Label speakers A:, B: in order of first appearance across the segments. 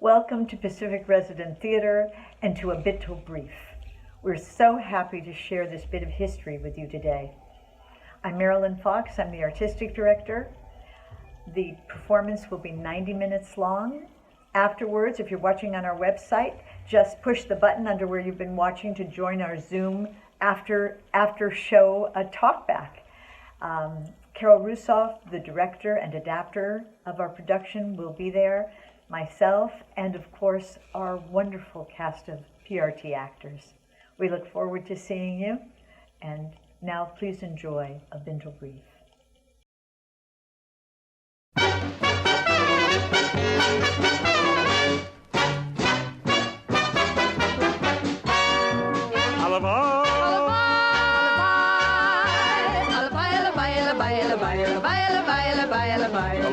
A: Welcome to Pacific Resident Theater and to a Bintel Brief. We're so happy to share this bit of history with you today. I'm Marilyn Fox, I'm the artistic director. The performance will be 90 minutes long. Afterwards, if you're watching on our website, just push the button under where you've been watching to join our Zoom after show talkback. Carol Rusoff, the director and adapter of our production, will be there, myself, and of course our wonderful cast of PRT actors. We look forward to seeing you, and now please enjoy a Bintel Brief.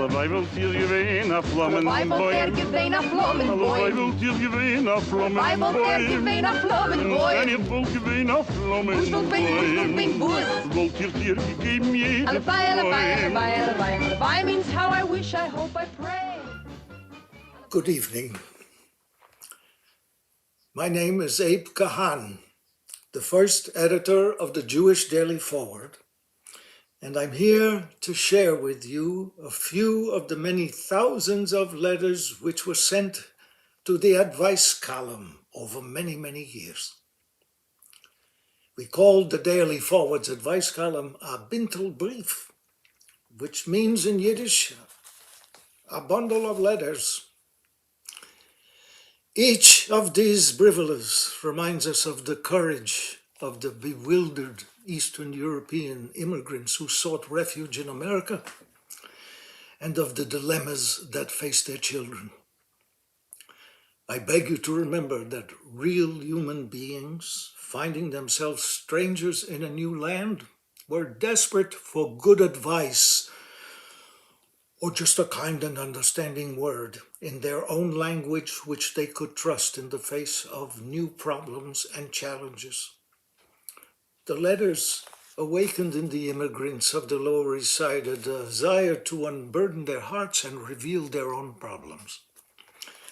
B: Allebei wil til geweest naar vlammen boy. Allebei wil til geweest naar vlammen boy. En je wil geweest naar vlammen boy. Wil til gegeven je.
C: Allebei means how I wish, I hope, I pray.
D: Good evening. My name is Abe Kahan, the first editor of the Jewish Daily Forward, and I'm here to share with you a few of the many thousands of letters which were sent to the advice column over many, many years. We called the Daily Forward's advice column a Bintel Brief, which means in Yiddish, a bundle of letters. Each of these briefs reminds us of the courage of the bewildered Eastern European immigrants who sought refuge in America, and of the dilemmas that face their children. I beg you to remember that real human beings, finding themselves strangers in a new land, were desperate for good advice or just a kind and understanding word in their own language which they could trust in the face of new problems and challenges. The letters awakened in the immigrants of the Lower East Side a desire to unburden their hearts and reveal their own problems.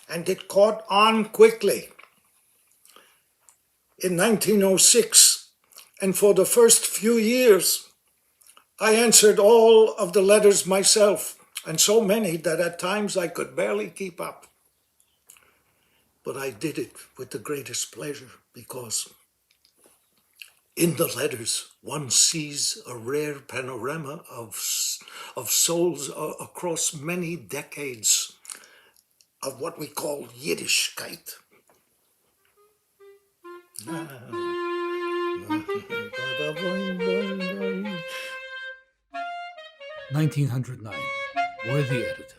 D: And it caught on quickly. In 1906, and for the first few years, I answered all of the letters myself, and so many that at times I could barely keep up. But I did it with the greatest pleasure because in the letters, one sees a rare panorama of souls across many decades of what we call Yiddishkeit.
E: 1909. Worthy editor.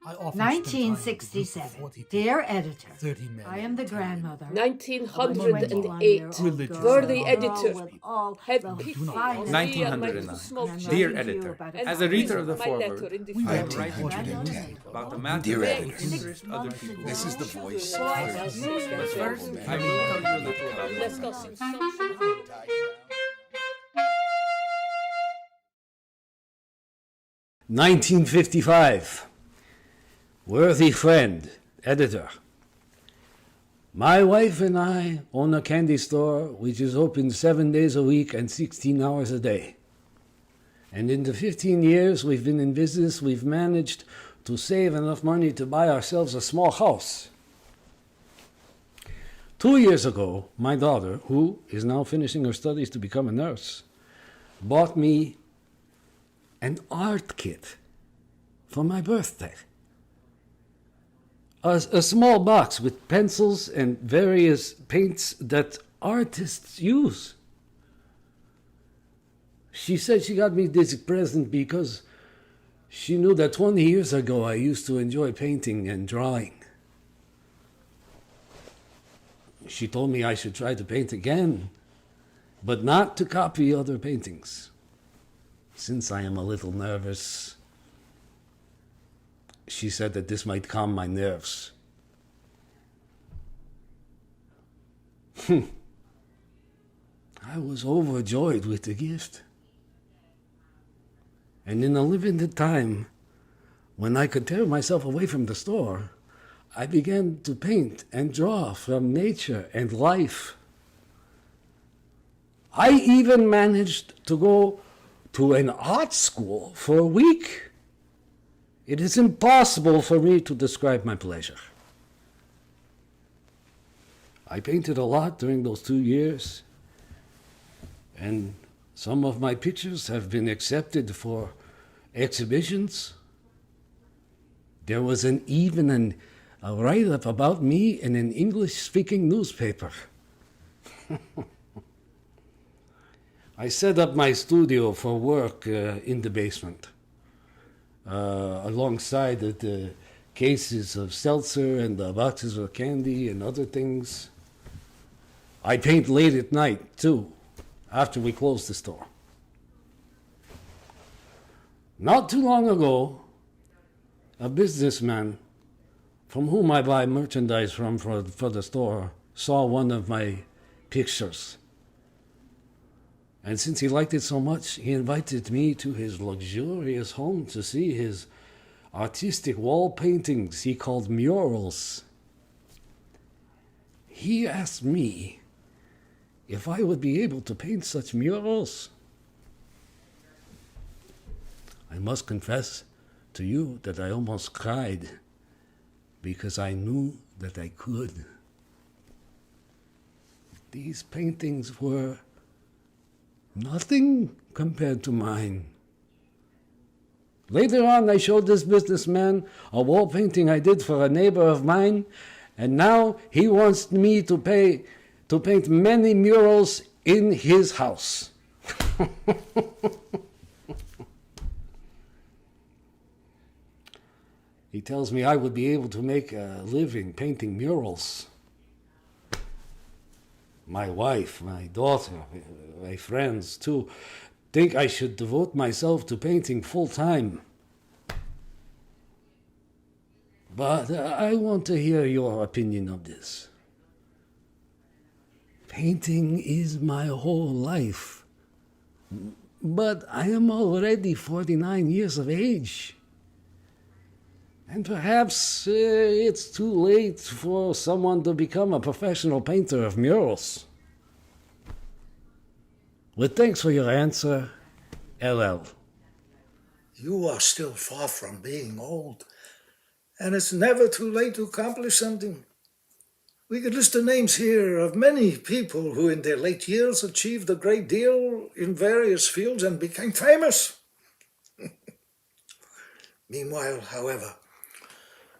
F: 1967. Dear editor,
E: 30 men.
F: I am the grandmother.
C: 1908. Worthy editor. Have pity.
G: 1909. Dear editor, as a reader of the forward,
E: We
G: I
E: write
G: write
E: what you
G: to
E: do.
G: about the matter
H: Dear
G: that
H: editor,
G: interest other people.
H: This is the voice.
G: But first, I will tell you a little about
C: Let's go
G: myself.
C: see social.
I: 1955. Worthy friend, editor. My wife and I own a candy store which is open 7 days a week and 16 hours a day. And in the 15 years we've been in business, we've managed to save enough money to buy ourselves a small house. 2 years ago, my daughter, who is now finishing her studies to become a nurse, bought me an art kit for my birthday. A small box with pencils and various paints that artists use. She said she got me this present because she knew that 20 years ago I used to enjoy painting and drawing. She told me I should try to paint again, but not to copy other paintings, since I am a little nervous. She said that this might calm my nerves. I was overjoyed with the gift. And in a limited time, when I could tear myself away from the store, I began to paint and draw from nature and life. I even managed to go to an art school for a week. It is impossible for me to describe my pleasure. I painted a lot during those 2 years, and some of my pictures have been accepted for exhibitions. There was even a write-up about me in an English-speaking newspaper. I set up my studio for work in the basement, alongside the cases of seltzer and the boxes of candy and other things. I paint late at night, too, after we close the store. Not too long ago, a businessman from whom I buy merchandise from for the store saw one of my pictures. And since he liked it so much, he invited me to his luxurious home to see his artistic wall paintings he called murals. He asked me if I would be able to paint such murals. I must confess to you that I almost cried because I knew that I could. These paintings were nothing compared to mine. Later on, I showed this businessman a wall painting I did for a neighbor of mine, and now he wants me to paint many murals in his house. He tells me I would be able to make a living painting murals. My wife, my daughter, my friends too, think I should devote myself to painting full time. But I want to hear your opinion of this. Painting is my whole life. But I am already 49 years of age. And perhaps it's too late for someone to become a professional painter of murals. With thanks for your answer, LL.
D: You are still far from being old, and it's never too late to accomplish something. We could list the names here of many people who in their late years achieved a great deal in various fields and became famous. Meanwhile, however,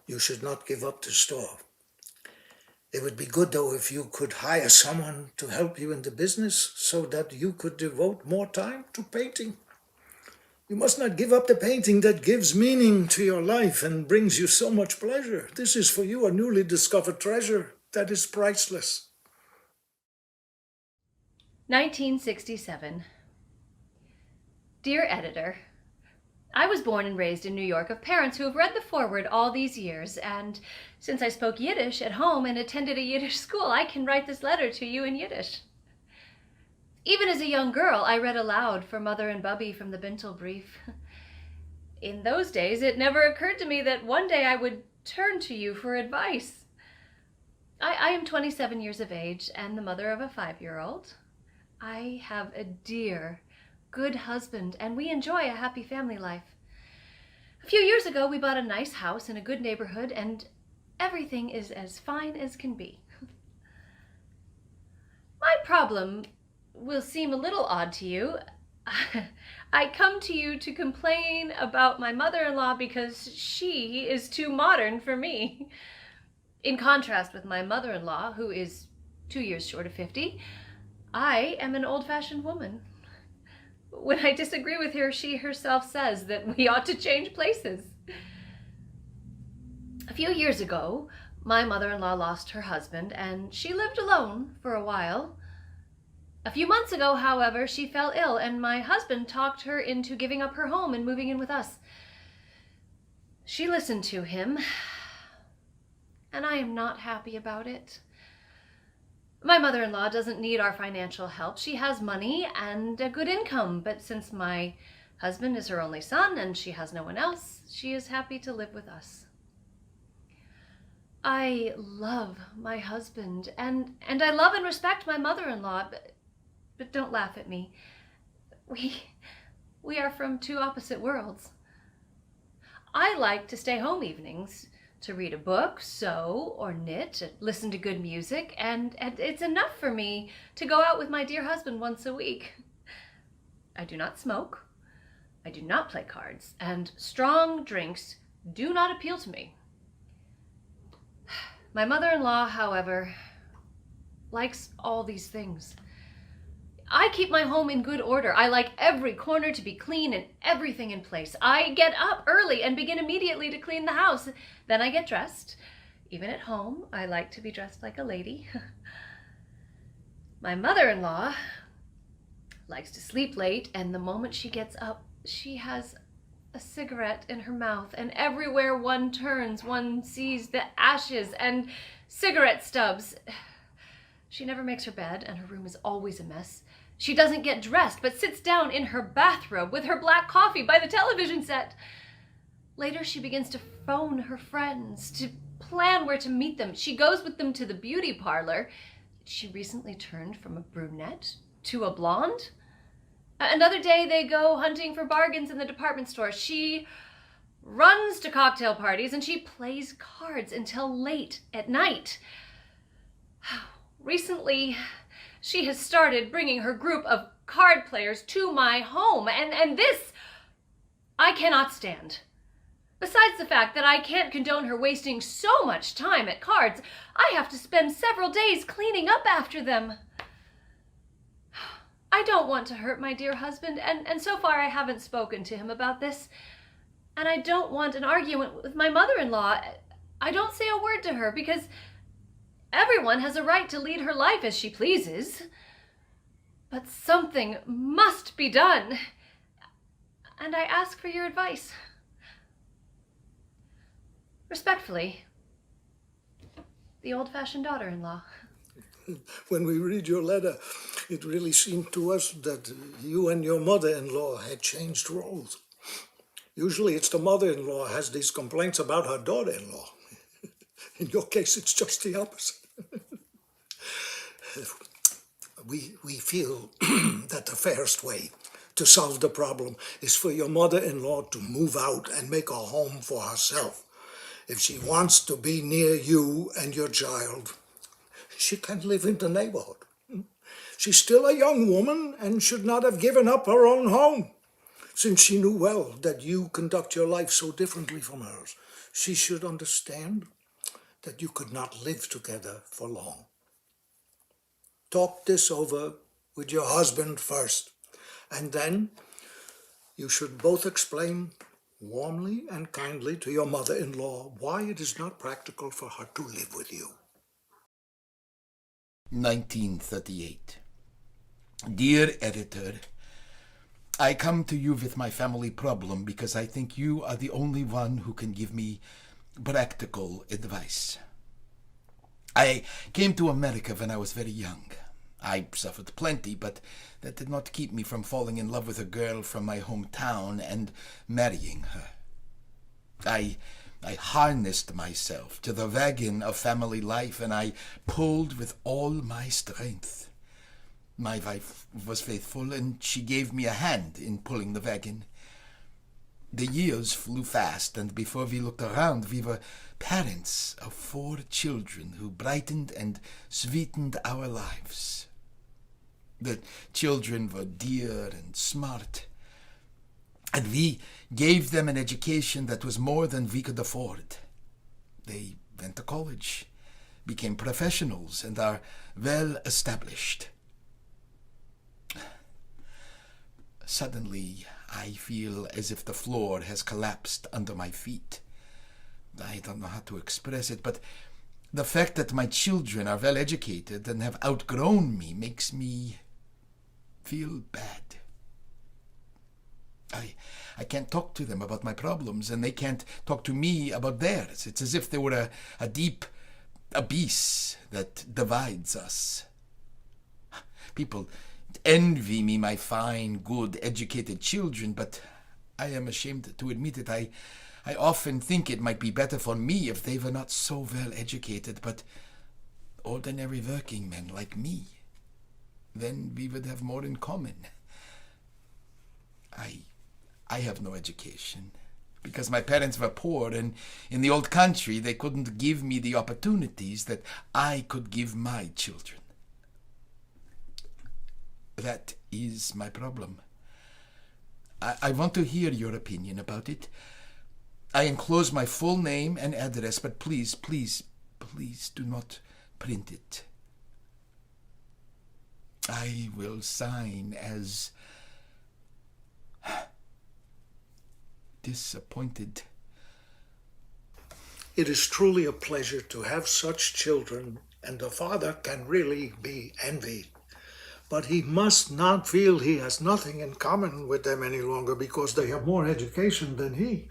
D: you should not give up the store. It would be good, though, if you could hire someone to help you in the business so that you could devote more time to painting. You must not give up the painting that gives meaning to your life and brings you so much pleasure. This is for you a newly discovered treasure that is priceless.
H: 1967. Dear Editor, I was born and raised in New York of parents who have read the foreword all these years, and since I spoke Yiddish at home and attended a Yiddish school, I can write this letter to you in Yiddish. Even as a young girl, I read aloud for Mother and Bubby from the Bintel brief. In those days, it never occurred to me that one day I would turn to you for advice. I am 27 years of age and the mother of a 5-year-old. I have a dear, good husband, and we enjoy a happy family life. A few years ago, we bought a nice house in a good neighborhood, and everything is as fine as can be. My problem will seem a little odd to you. I come to you to complain about my mother-in-law because she is too modern for me. In contrast with my mother-in-law, who is 2 years short of 50, I am an old-fashioned woman. When I disagree with her, she herself says that we ought to change places. A few years ago, my mother-in-law lost her husband, and she lived alone for a while. A few months ago, however, she fell ill, and my husband talked her into giving up her home and moving in with us. She listened to him, and I am not happy about it. My mother-in-law doesn't need our financial help. She has money and a good income, but since my husband is her only son and she has no one else, she is happy to live with us. I love my husband, and I love and respect my mother-in-law, but don't laugh at me. We are from two opposite worlds. I like to stay home evenings, to read a book, sew or knit, listen to good music, and it's enough for me to go out with my dear husband once a week. I do not smoke, I do not play cards, and strong drinks do not appeal to me. My mother-in-law, however, likes all these things. I keep my home in good order. I like every corner to be clean and everything in place. I get up early and begin immediately to clean the house. Then I get dressed. Even at home, I like to be dressed like a lady. My mother-in-law likes to sleep late, and the moment she gets up, she has a cigarette in her mouth, and everywhere one turns, one sees the ashes and cigarette stubs. She never makes her bed, and her room is always a mess. She doesn't get dressed, but sits down in her bathrobe with her black coffee by the television set. Later, she begins to phone her friends, to plan where to meet them. She goes with them to the beauty parlor. She recently turned from a brunette to a blonde. Another day, they go hunting for bargains in the department store. She runs to cocktail parties, and she plays cards until late at night. Recently, she has started bringing her group of card players to my home, and this I cannot stand. Besides the fact that I can't condone her wasting so much time at cards, I have to spend several days cleaning up after them. I don't want to hurt my dear husband, and so far I haven't spoken to him about this. And I don't want an argument with my mother-in-law. I don't say a word to her because everyone has a right to lead her life as she pleases. But something must be done, and I ask for your advice. Respectfully, the old-fashioned daughter-in-law.
D: When we read your letter, it really seemed to us that you and your mother-in-law had changed roles. Usually it's the mother-in-law has these complaints about her daughter-in-law. In your case, it's just the opposite. We feel that the fairest way to solve the problem is for your mother-in-law to move out and make a home for herself. If she wants to be near you and your child, she can live in the neighborhood. She's still a young woman and should not have given up her own home. Since she knew well that you conduct your life so differently from hers, she should understand that you could not live together for long. Talk this over with your husband first, and then you should both explain warmly and kindly to your mother-in-law why it is not practical for her to live with you.
J: 1938. Dear editor, I come to you with my family problem because I think you are the only one who can give me practical advice. I came to America when I was very young. I suffered plenty, but that did not keep me from falling in love with a girl from my hometown and marrying her. I harnessed myself to the wagon of family life, and I pulled with all my strength. My wife was faithful, and she gave me a hand in pulling the wagon. The years flew fast, and before we looked around, we were parents of 4 children who brightened and sweetened our lives. The children were dear and smart, and we gave them an education that was more than we could afford. They went to college, became professionals, and are well established. Suddenly, I feel as if the floor has collapsed under my feet. I don't know how to express it, but the fact that my children are well educated and have outgrown me makes me feel bad. I can't talk to them about my problems, and they can't talk to me about theirs. It's as if there were a deep abyss that divides us. People envy me my fine, good, educated children, but I am ashamed to admit it. I I often think it might be better for me if they were not so well educated, but ordinary working men like me. Then we would have more in common. I have no education because my parents were poor, and in the old country they couldn't give me the opportunities that I could give my children. That is my problem. I want to hear your opinion about it. I enclose my full name and address, but please, please, please do not print it. I will sign as disappointed.
D: It is truly a pleasure to have such children, and the father can really be envied. But he must not feel he has nothing in common with them any longer because they have more education than he.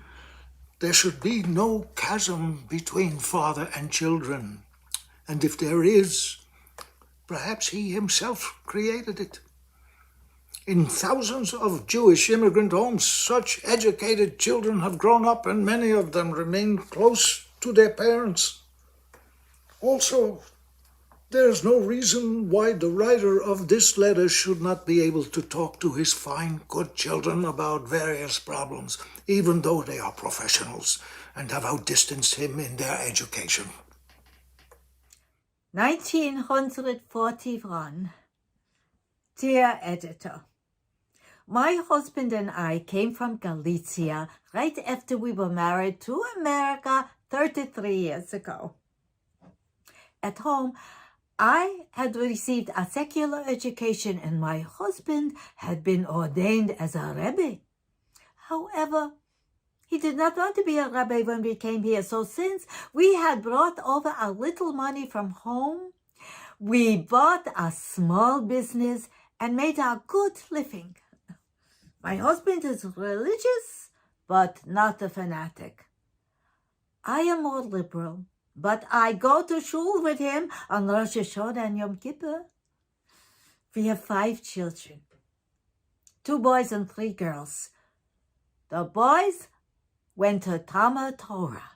D: There should be no chasm between father and children. And if there is, perhaps he himself created it. In thousands of Jewish immigrant homes, such educated children have grown up, and many of them remain close to their parents. Also, there's no reason why the writer of this letter should not be able to talk to his fine, good children about various problems, even though they are professionals and have outdistanced him in their education.
F: 1941. Dear Editor, my husband and I came from Galicia right after we were married to America 33 years ago. At home, I had received a secular education and my husband had been ordained as a Rebbe. However, he did not want to be a Rebbe when we came here, so since we had brought over a little money from home, we bought a small business and made a good living. My husband is religious, but not a fanatic. I am more liberal, but I go to shul with him on Rosh Hashanah and Yom Kippur. We have 5 children, 2 boys and 3 girls. The boys went to Talmud Torah,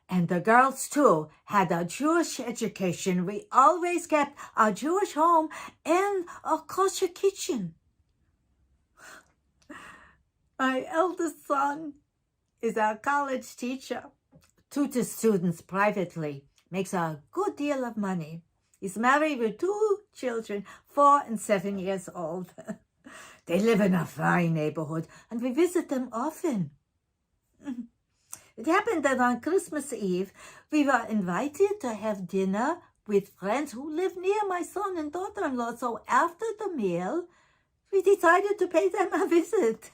F: and the girls too had a Jewish education. We always kept a Jewish home and a kosher kitchen. My eldest son is a college teacher, tutors students privately, makes a good deal of money. He's married with 2 children, 4 and 7 years old. They live in a fine neighborhood, and we visit them often. It happened that on Christmas Eve, we were invited to have dinner with friends who live near my son and daughter-in-law. So after the meal, we decided to pay them a visit.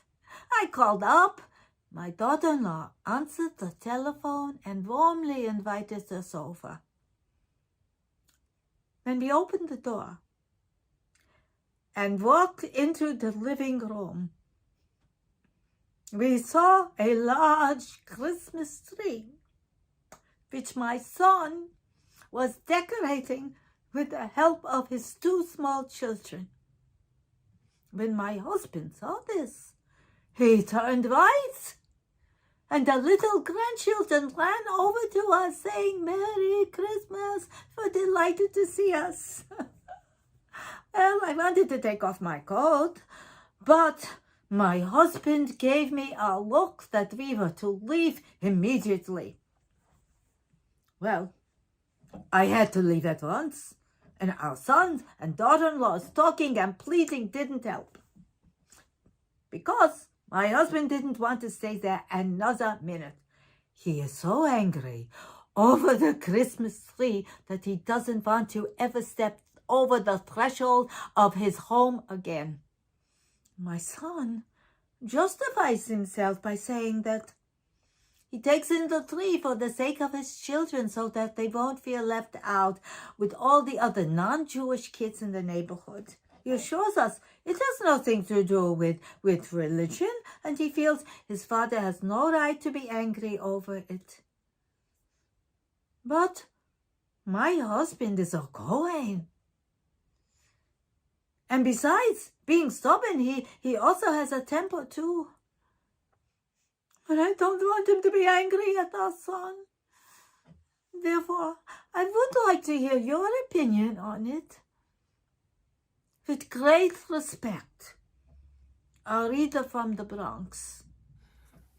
F: I called up. My daughter-in-law answered the telephone and warmly invited us over. When we opened the door and walked into the living room, we saw a large Christmas tree, which my son was decorating with the help of his 2 small children. When my husband saw this, he turned white, and the little grandchildren ran over to us saying, "Merry Christmas, we're delighted to see us." Well, I wanted to take off my coat, but my husband gave me a look that we were to leave immediately. Well, I had to leave at once, and our sons and daughter-in-laws talking and pleading didn't help, because my husband didn't want to stay there another minute. He is so angry over the Christmas tree that he doesn't want to ever step over the threshold of his home again. My son justifies himself by saying that he takes in the tree for the sake of his children so that they won't feel left out with all the other non-Jewish kids in the neighborhood. He assures us it has nothing to do with religion, and he feels his father has no right to be angry over it. But my husband is a Kohen. And besides being stubborn, he also has a temper too. But I don't want him to be angry at us, son. Therefore, I would like to hear your opinion on it. With great respect, a reader from the Bronx.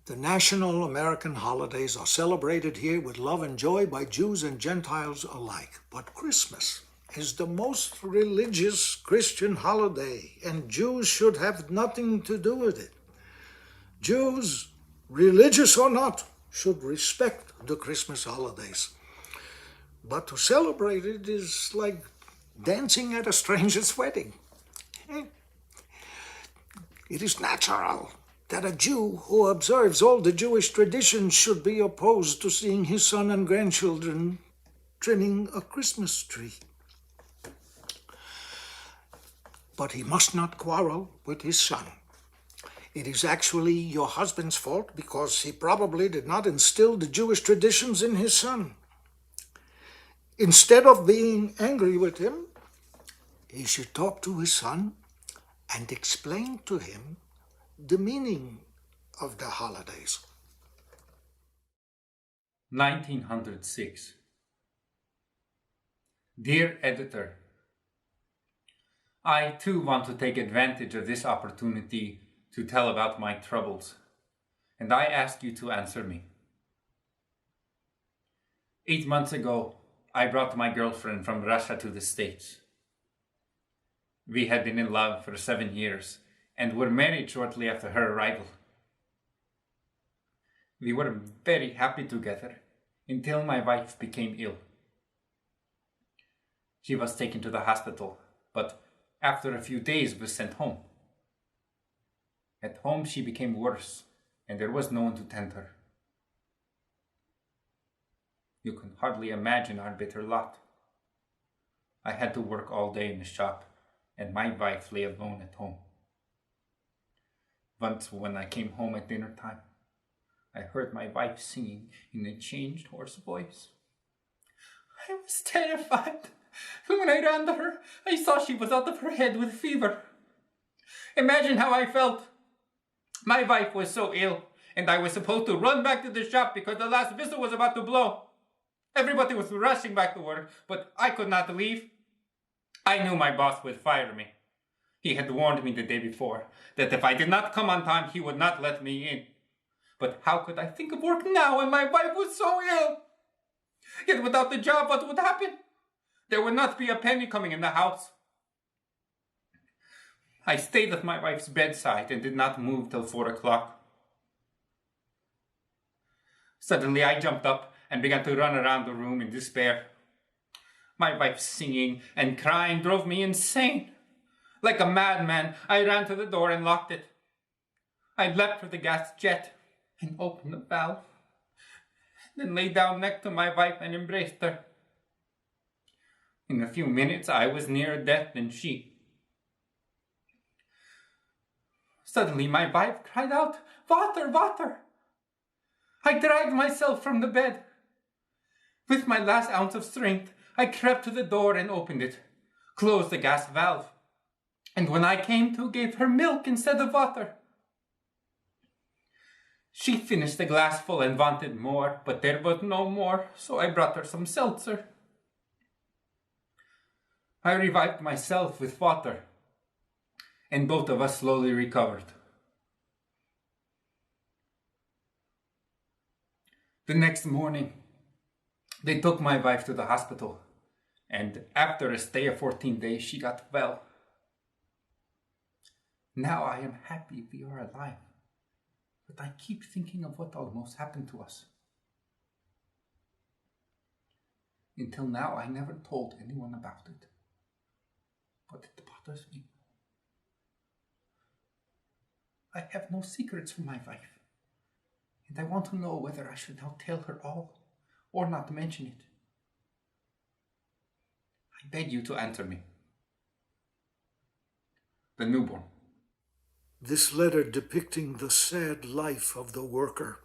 D: The national American holidays are celebrated here with love and joy by Jews and Gentiles alike. But Christmas is the most religious Christian holiday, and Jews should have nothing to do with it. Jews, religious or not, should respect the Christmas holidays. But to celebrate it is like dancing at a stranger's wedding. It is natural that a Jew who observes all the Jewish traditions should be opposed to seeing his son and grandchildren trimming a Christmas tree. But he must not quarrel with his son. It is actually your husband's fault because he probably did not instill the Jewish traditions in his son. Instead of being angry with him, he should talk to his son and explain to him the meaning of the holidays.
G: 1906. Dear editor, I too want to take advantage of this opportunity to tell about my troubles, and I ask you to answer me. 8 months ago, I brought my girlfriend from Russia to the States. We had been in love for 7 years and were married shortly after her arrival. We were very happy together until my wife became ill. She was taken to the hospital, but after a few days was sent home. At home she became worse, and there was no one to tend her. You can hardly imagine our bitter lot. I had to work all day in the shop, and my wife lay alone at home. Once when I came home at dinner time, I heard my wife singing in a changed hoarse voice. I was terrified. When I ran to her, I saw she was out of her head with fever. Imagine how I felt. My wife was so ill, and I was supposed to run back to the shop because the last whistle was about to blow. Everybody was rushing back to work, but I could not leave. I knew my boss would fire me. He had warned me the day before that if I did not come on time, he would not let me in. But how could I think of work now when my wife was so ill? Yet without the job, what would happen? There would not be a penny coming in the house. I stayed at my wife's bedside and did not move till 4 o'clock. Suddenly I jumped up and began to run around the room in despair. My wife singing and crying drove me insane. Like a madman, I ran to the door and locked it. I leapt for the gas jet and opened the valve, then lay down next to my wife and embraced her. In a few minutes, I was nearer death than she. Suddenly, my wife cried out, "Water, water!" I dragged myself from the bed. With my last ounce of strength, I crept to the door and opened it, closed the gas valve, and when I came to, gave her milk instead of water. She finished the glass full and wanted more, but there was no more, so I brought her some seltzer. I revived myself with water, and both of us slowly recovered. The next morning, they took my wife to the hospital, and after a stay of 14 days, she got well. Now I am happy we are alive, but I keep thinking of what almost happened to us. Until now, I never told anyone about it, but it bothers me. I have no secrets from my wife, and I want to know whether I should now tell her all or not mention it. I beg you to answer me. The newborn.
D: This letter depicting the sad life of the worker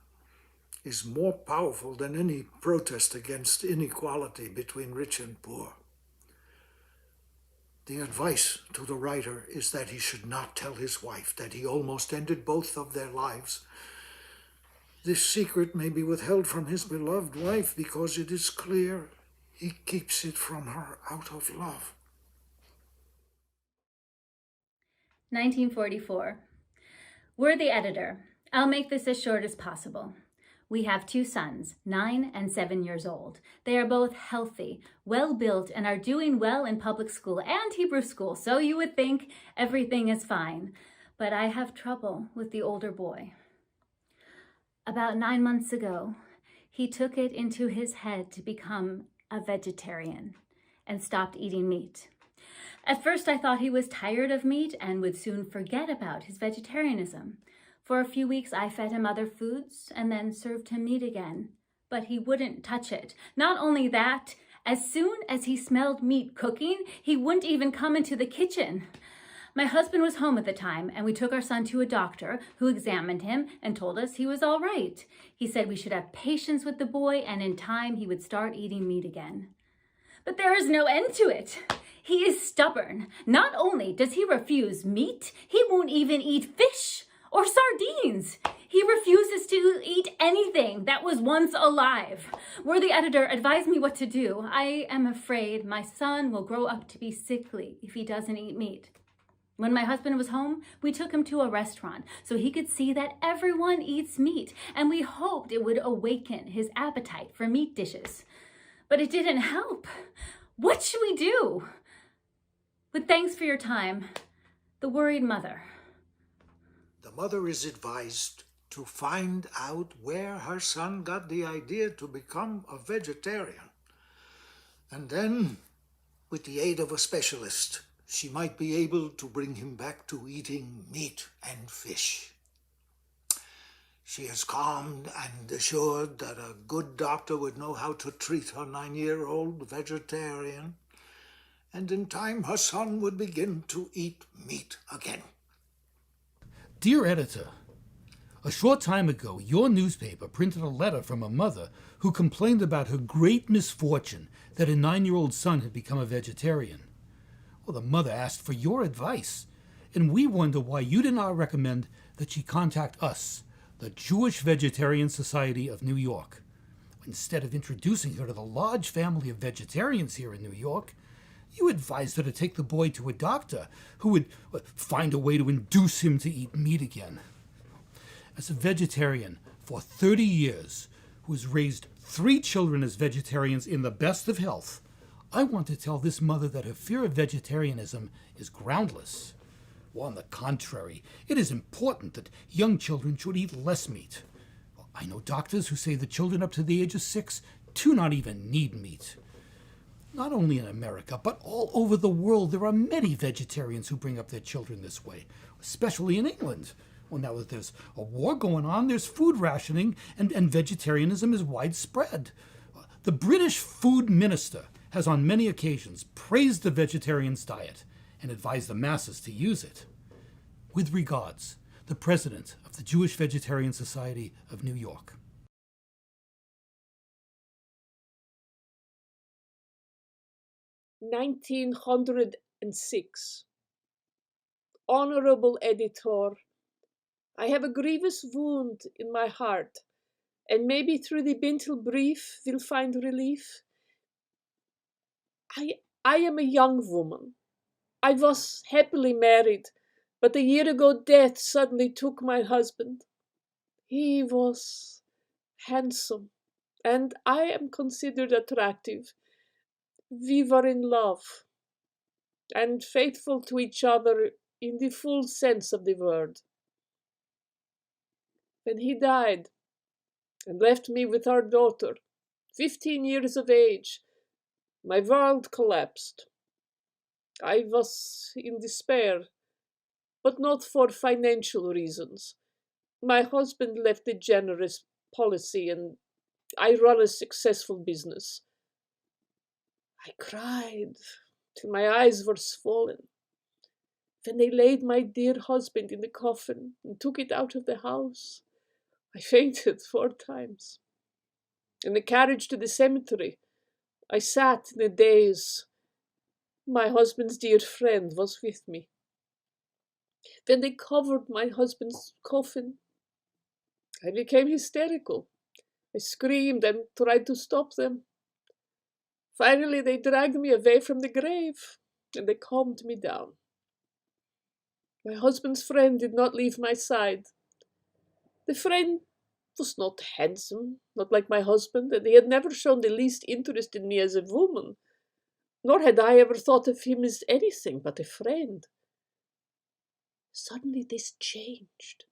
D: is more powerful than any protest against inequality between rich and poor. The advice to the writer is that he should not tell his wife that he almost ended both of their lives, This secret may be withheld from his beloved wife because it is clear he keeps it from her out of love.
K: 1944. Worthy editor, I'll make this as short as possible. We have 2 sons, 9 and 7 years old. They are both healthy, well-built, and are doing well in public school and Hebrew school, so you would think everything is fine. But I have trouble with the older boy. About 9 months ago, he took it into his head to become a vegetarian and stopped eating meat. At first, I thought he was tired of meat and would soon forget about his vegetarianism. For a few weeks, I fed him other foods and then served him meat again. But he wouldn't touch it. Not only that, as soon as he smelled meat cooking, he wouldn't even come into the kitchen. My husband was home at the time, and we took our son to a doctor who examined him and told us he was all right. He said we should have patience with the boy, and in time he would start eating meat again. But there is no end to it. He is stubborn. Not only does he refuse meat, he won't even eat fish or sardines. He refuses to eat anything that was once alive. Worthy editor, advise me what to do. I am afraid my son will grow up to be sickly if he doesn't eat meat. When my husband was home, we took him to a restaurant so he could see that everyone eats meat, and we hoped it would awaken his appetite for meat dishes. But it didn't help. What should we do? With thanks for your time, the worried mother.
D: The mother is advised to find out where her son got the idea to become a vegetarian. And then, with the aid of a specialist, she might be able to bring him back to eating meat and fish. She is calmed and assured that a good doctor would know how to treat her 9-year-old vegetarian, and in time her son would begin to eat meat again.
E: Dear editor, a short time ago, your newspaper printed a letter from a mother who complained about her great misfortune that a 9-year-old son had become a vegetarian. Well, the mother asked for your advice, and we wonder why you did not recommend that she contact us, the Jewish Vegetarian Society of New York. Instead of introducing her to the large family of vegetarians here in New York, you advised her to take the boy to a doctor who would find a way to induce him to eat meat again. As a vegetarian for 30 years, who has raised 3 children as vegetarians in the best of health, I want to tell this mother that her fear of vegetarianism is groundless. Well, on the contrary, it is important that young children should eat less meat. Well, I know doctors who say that children up to the age of 6 do not even need meat. Not only in America, but all over the world, there are many vegetarians who bring up their children this way, especially in England. Well, now that there's a war going on, there's food rationing, and vegetarianism is widespread. The British food minister has on many occasions praised the vegetarian's diet and advised the masses to use it. With regards, the president of the Jewish Vegetarian Society of New York.
C: "1906. Honorable editor, I have a grievous wound in my heart, and maybe through the Bintel brief will find relief. I am a young woman. I was happily married, but a year ago death suddenly took my husband. He was handsome, and I am considered attractive. We were in love, and faithful to each other in the full sense of the word. When he died and left me with our daughter, 15 years of age, my world collapsed. I was in despair, but not for financial reasons. My husband left a generous policy, and I run a successful business. I cried till my eyes were swollen. When they laid my dear husband in the coffin and took it out of the house, I fainted 4 times. In the carriage to the cemetery, I sat in a daze. My husband's dear friend was with me. When they covered my husband's coffin, I became hysterical. I screamed and tried to stop them. Finally, they dragged me away from the grave, and they calmed me down. My husband's friend did not leave my side. The friend was not handsome, not like my husband, and he had never shown the least interest in me as a woman, nor had I ever thought of him as anything but a friend. Suddenly this changed.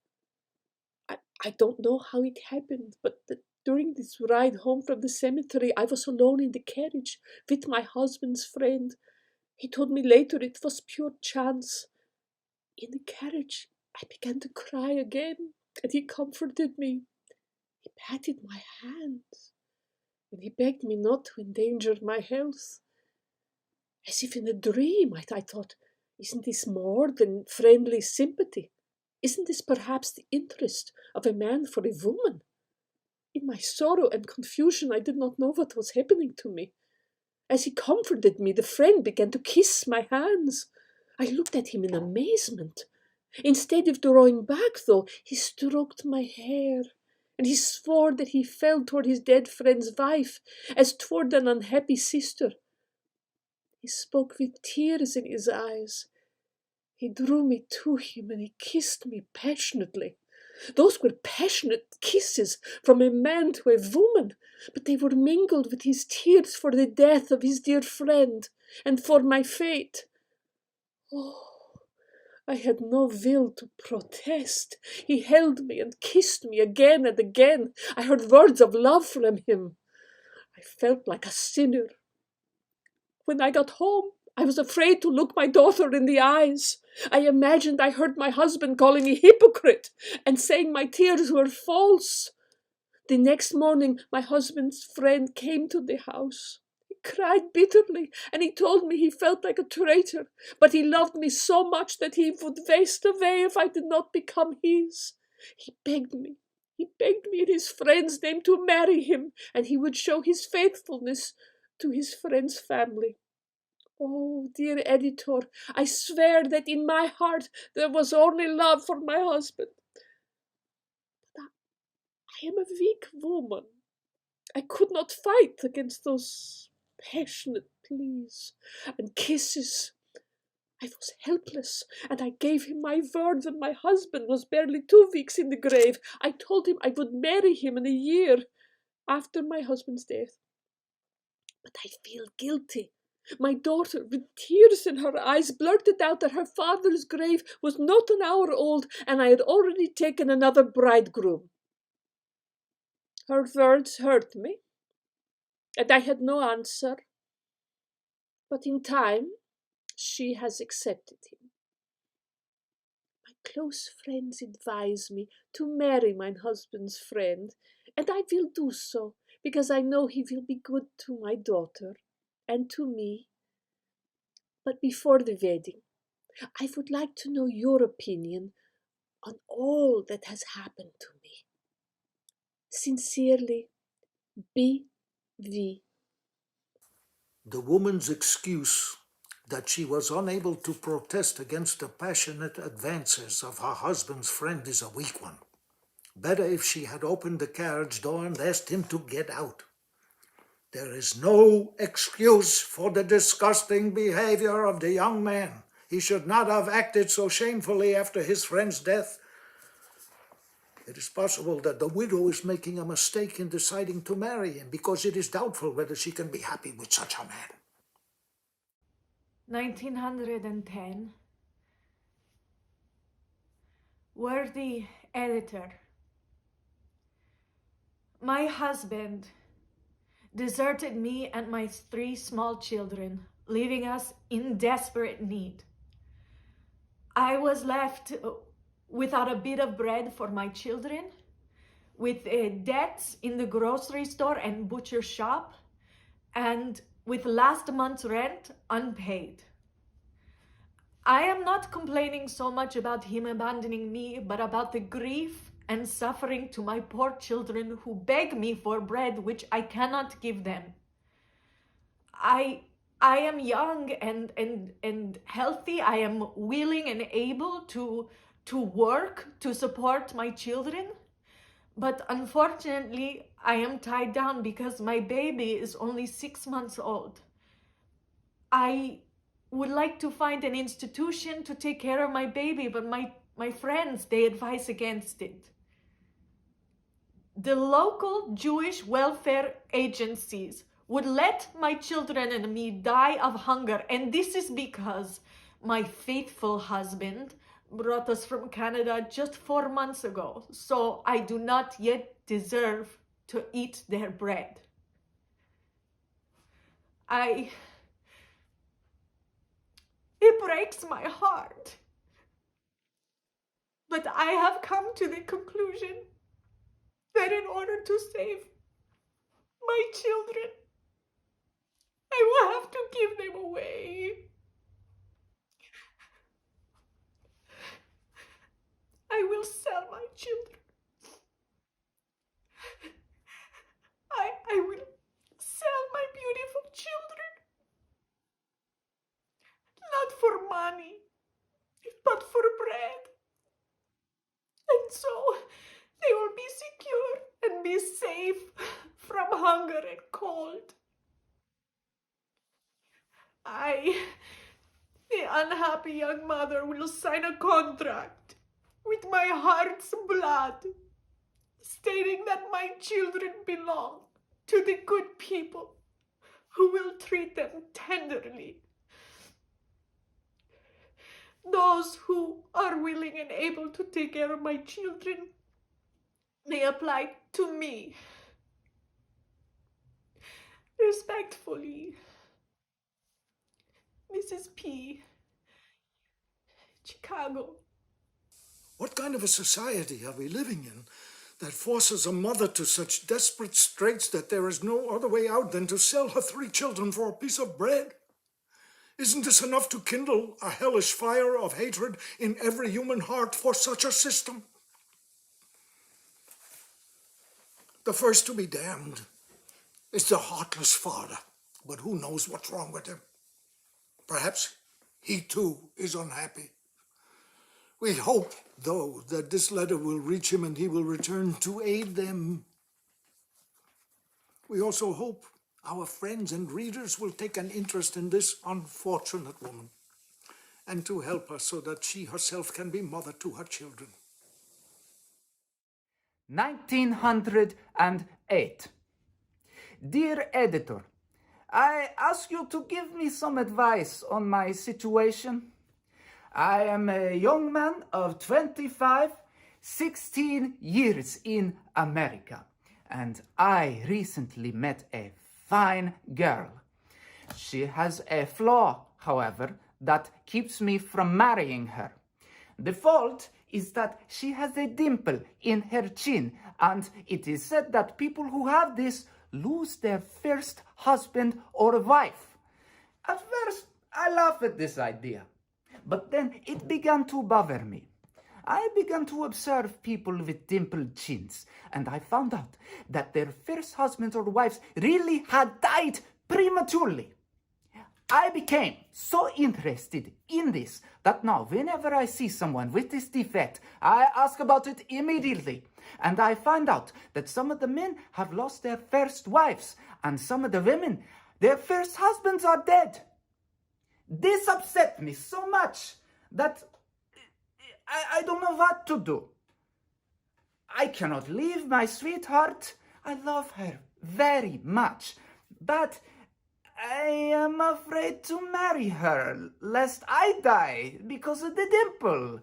C: I don't know how it happened, but during this ride home from the cemetery, I was alone in the carriage with my husband's friend. He told me later it was pure chance. In the carriage, I began to cry again, and he comforted me. He patted my hands, and he begged me not to endanger my health. As if in a dream, I thought, isn't this more than friendly sympathy? Isn't this perhaps the interest of a man for a woman? In my sorrow and confusion, I did not know what was happening to me. As he comforted me, the friend began to kiss my hands. I looked at him in amazement. Instead of drawing back, though, he stroked my hair, and he swore that he felt toward his dead friend's wife as toward an unhappy sister. He spoke with tears in his eyes. He drew me to him and he kissed me passionately. Those were passionate kisses from a man to a woman, but they were mingled with his tears for the death of his dear friend and for my fate. Oh, I had no will to protest. He held me and kissed me again and again. I heard words of love from him. I felt like a sinner. When I got home, I was afraid to look my daughter in the eyes. I imagined I heard my husband calling me hypocrite and saying my tears were false. The next morning, my husband's friend came to the house. He cried bitterly, and he told me he felt like a traitor, but he loved me so much that he would waste away if I did not become his. He begged me in his friend's name to marry him, and he would show his faithfulness to his friend's family. Oh, dear editor, I swear that in my heart there was only love for my husband. But I am a weak woman. I could not fight against those passionate pleas and kisses. I was helpless, and I gave him my word when my husband was barely 2 weeks in the grave. I told him I would marry him in a year after my husband's death. But I feel guilty. My daughter, with tears in her eyes, blurted out that her father's grave was not an hour old, and I had already taken another bridegroom. Her words hurt me, and I had no answer. But in time, she has accepted him. My close friends advise me to marry my husband's friend, and I will do so, because I know he will be good to my daughter and to me. But before the wedding, I would like to know your opinion on all that has happened to me. Sincerely, B.V.
D: The woman's excuse that she was unable to protest against the passionate advances of her husband's friend is a weak one. Better if she had opened the carriage door and asked him to get out. There is no excuse for the disgusting behavior of the young man. He should not have acted so shamefully after his friend's death. It is possible that the widow is making a mistake in deciding to marry him because it is doubtful whether she can be happy with such a man.
L: 1910. Worthy editor, my husband deserted me and my 3 small children, leaving us in desperate need. I was left without a bit of bread for my children, with debts in the grocery store and butcher shop, and with last month's rent unpaid. I am not complaining so much about him abandoning me, but about the grief and suffering to my poor children who beg me for bread which I cannot give them. I am young and healthy. I am willing and able to work to support my children, But unfortunately, I am tied down because my baby is only 6 months old. I would like to find an institution to take care of my baby, but my friends, they advise against it. The local Jewish welfare agencies would let my children and me die of hunger, and this is because my faithful husband brought us from Canada just 4 months ago, so I do not yet deserve to eat their bread. It breaks my heart. But I have come to the conclusion that in order to save my children, I will have to give them away. I will sell my children. I will sell my beautiful children. Not for money, but for bread. And so they will be secure and be safe from hunger and cold. The unhappy young mother, will sign a contract with my heart's blood, stating that my children belong to the good people who will treat them tenderly. Those who are willing and able to take care of my children may apply to me. Respectfully, Mrs. P. Chicago.
D: What kind of a society are we living in that forces a mother to such desperate straits that there is no other way out than to sell her 3 children for a piece of bread? Isn't this enough to kindle a hellish fire of hatred in every human heart for such a system? The first to be damned is the heartless father, but who knows what's wrong with him? Perhaps he too is unhappy. We hope, though, that this letter will reach him and he will return to aid them. We also hope our friends and readers will take an interest in this unfortunate woman and to help her so that she herself can be mother to her children.
M: 1908. Dear editor, I ask you to give me some advice on my situation. I am a young man of 25, 16 years in America, and I recently met a fine girl. She has a flaw, however, that keeps me from marrying her. The fault is that she has a dimple in her chin, and it is said that people who have this lose their first husband or wife. At first, I laughed at this idea, but then it began to bother me. I began to observe people with dimpled chins, and I found out that their first husbands or wives really had died prematurely. I became so interested in this that now whenever I see someone with this defect, I ask about it immediately. And I find out that some of the men have lost their first wives, and some of the women, their first husbands are dead. This upset me so much that I don't know what to do. I cannot leave my sweetheart. I love her very much, but I am afraid to marry her, lest I die because of the dimple.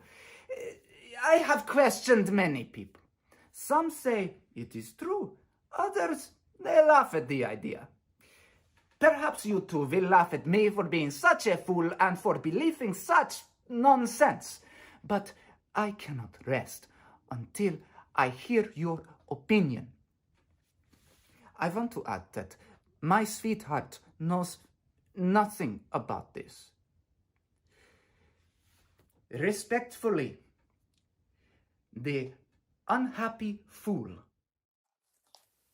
M: I have questioned many people. Some say it is true. Others, they laugh at the idea. Perhaps you two will laugh at me for being such a fool and for believing such nonsense. But I cannot rest until I hear your opinion. I want to add that my sweetheart knows nothing about this. Respectfully, the unhappy fool.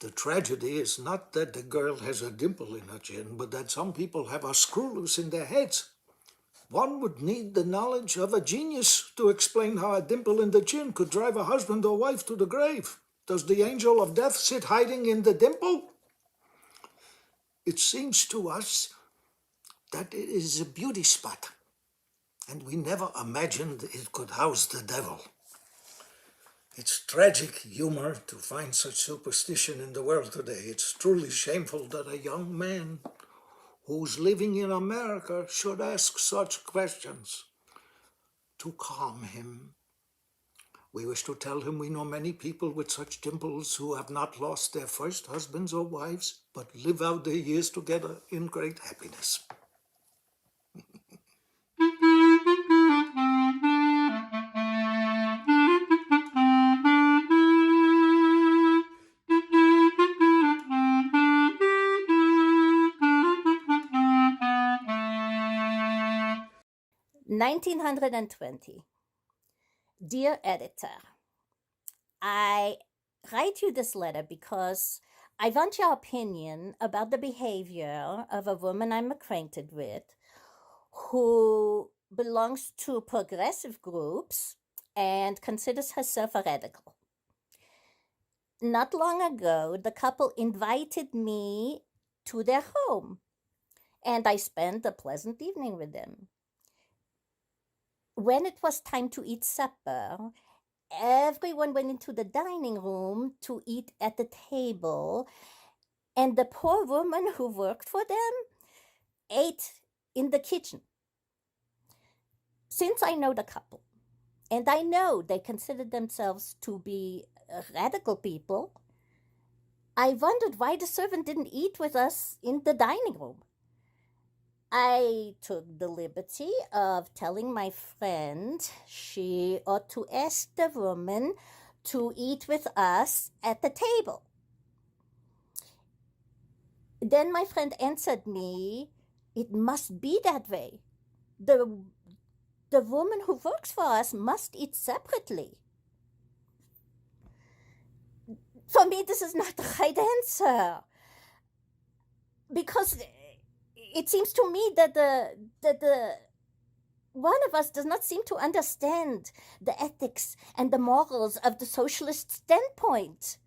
D: The tragedy is not that the girl has a dimple in her chin, but that some people have a screw loose in their heads. One would need the knowledge of a genius to explain how a dimple in the chin could drive a husband or wife to the grave. Does the angel of death sit hiding in the dimple? It seems to us that it is a beauty spot, and we never imagined it could house the devil. It's tragic humor to find such superstition in the world today. It's truly shameful that a young man who's living in America should ask such questions. To calm him, we wish to tell him we know many people with such dimples who have not lost their first husbands or wives, but live out their years together in great happiness.
F: 1920. Dear Editor, I write you this letter because I want your opinion about the behavior of a woman I'm acquainted with who belongs to progressive groups and considers herself a radical. Not long ago, the couple invited me to their home, and I spent a pleasant evening with them. When it was time to eat supper, everyone went into the dining room to eat at the table, and the poor woman who worked for them ate in the kitchen. Since I know the couple, and I know they consider themselves to be radical people, I wondered why the servant didn't eat with us in the dining room. I took the liberty of telling my friend she ought to ask the woman to eat with us at the table. Then my friend answered me, it must be that way. The woman who works for us must eat separately. For me, this is not the right answer. Because it seems to me that the one of us does not seem to understand the ethics and the morals of the socialist standpoint.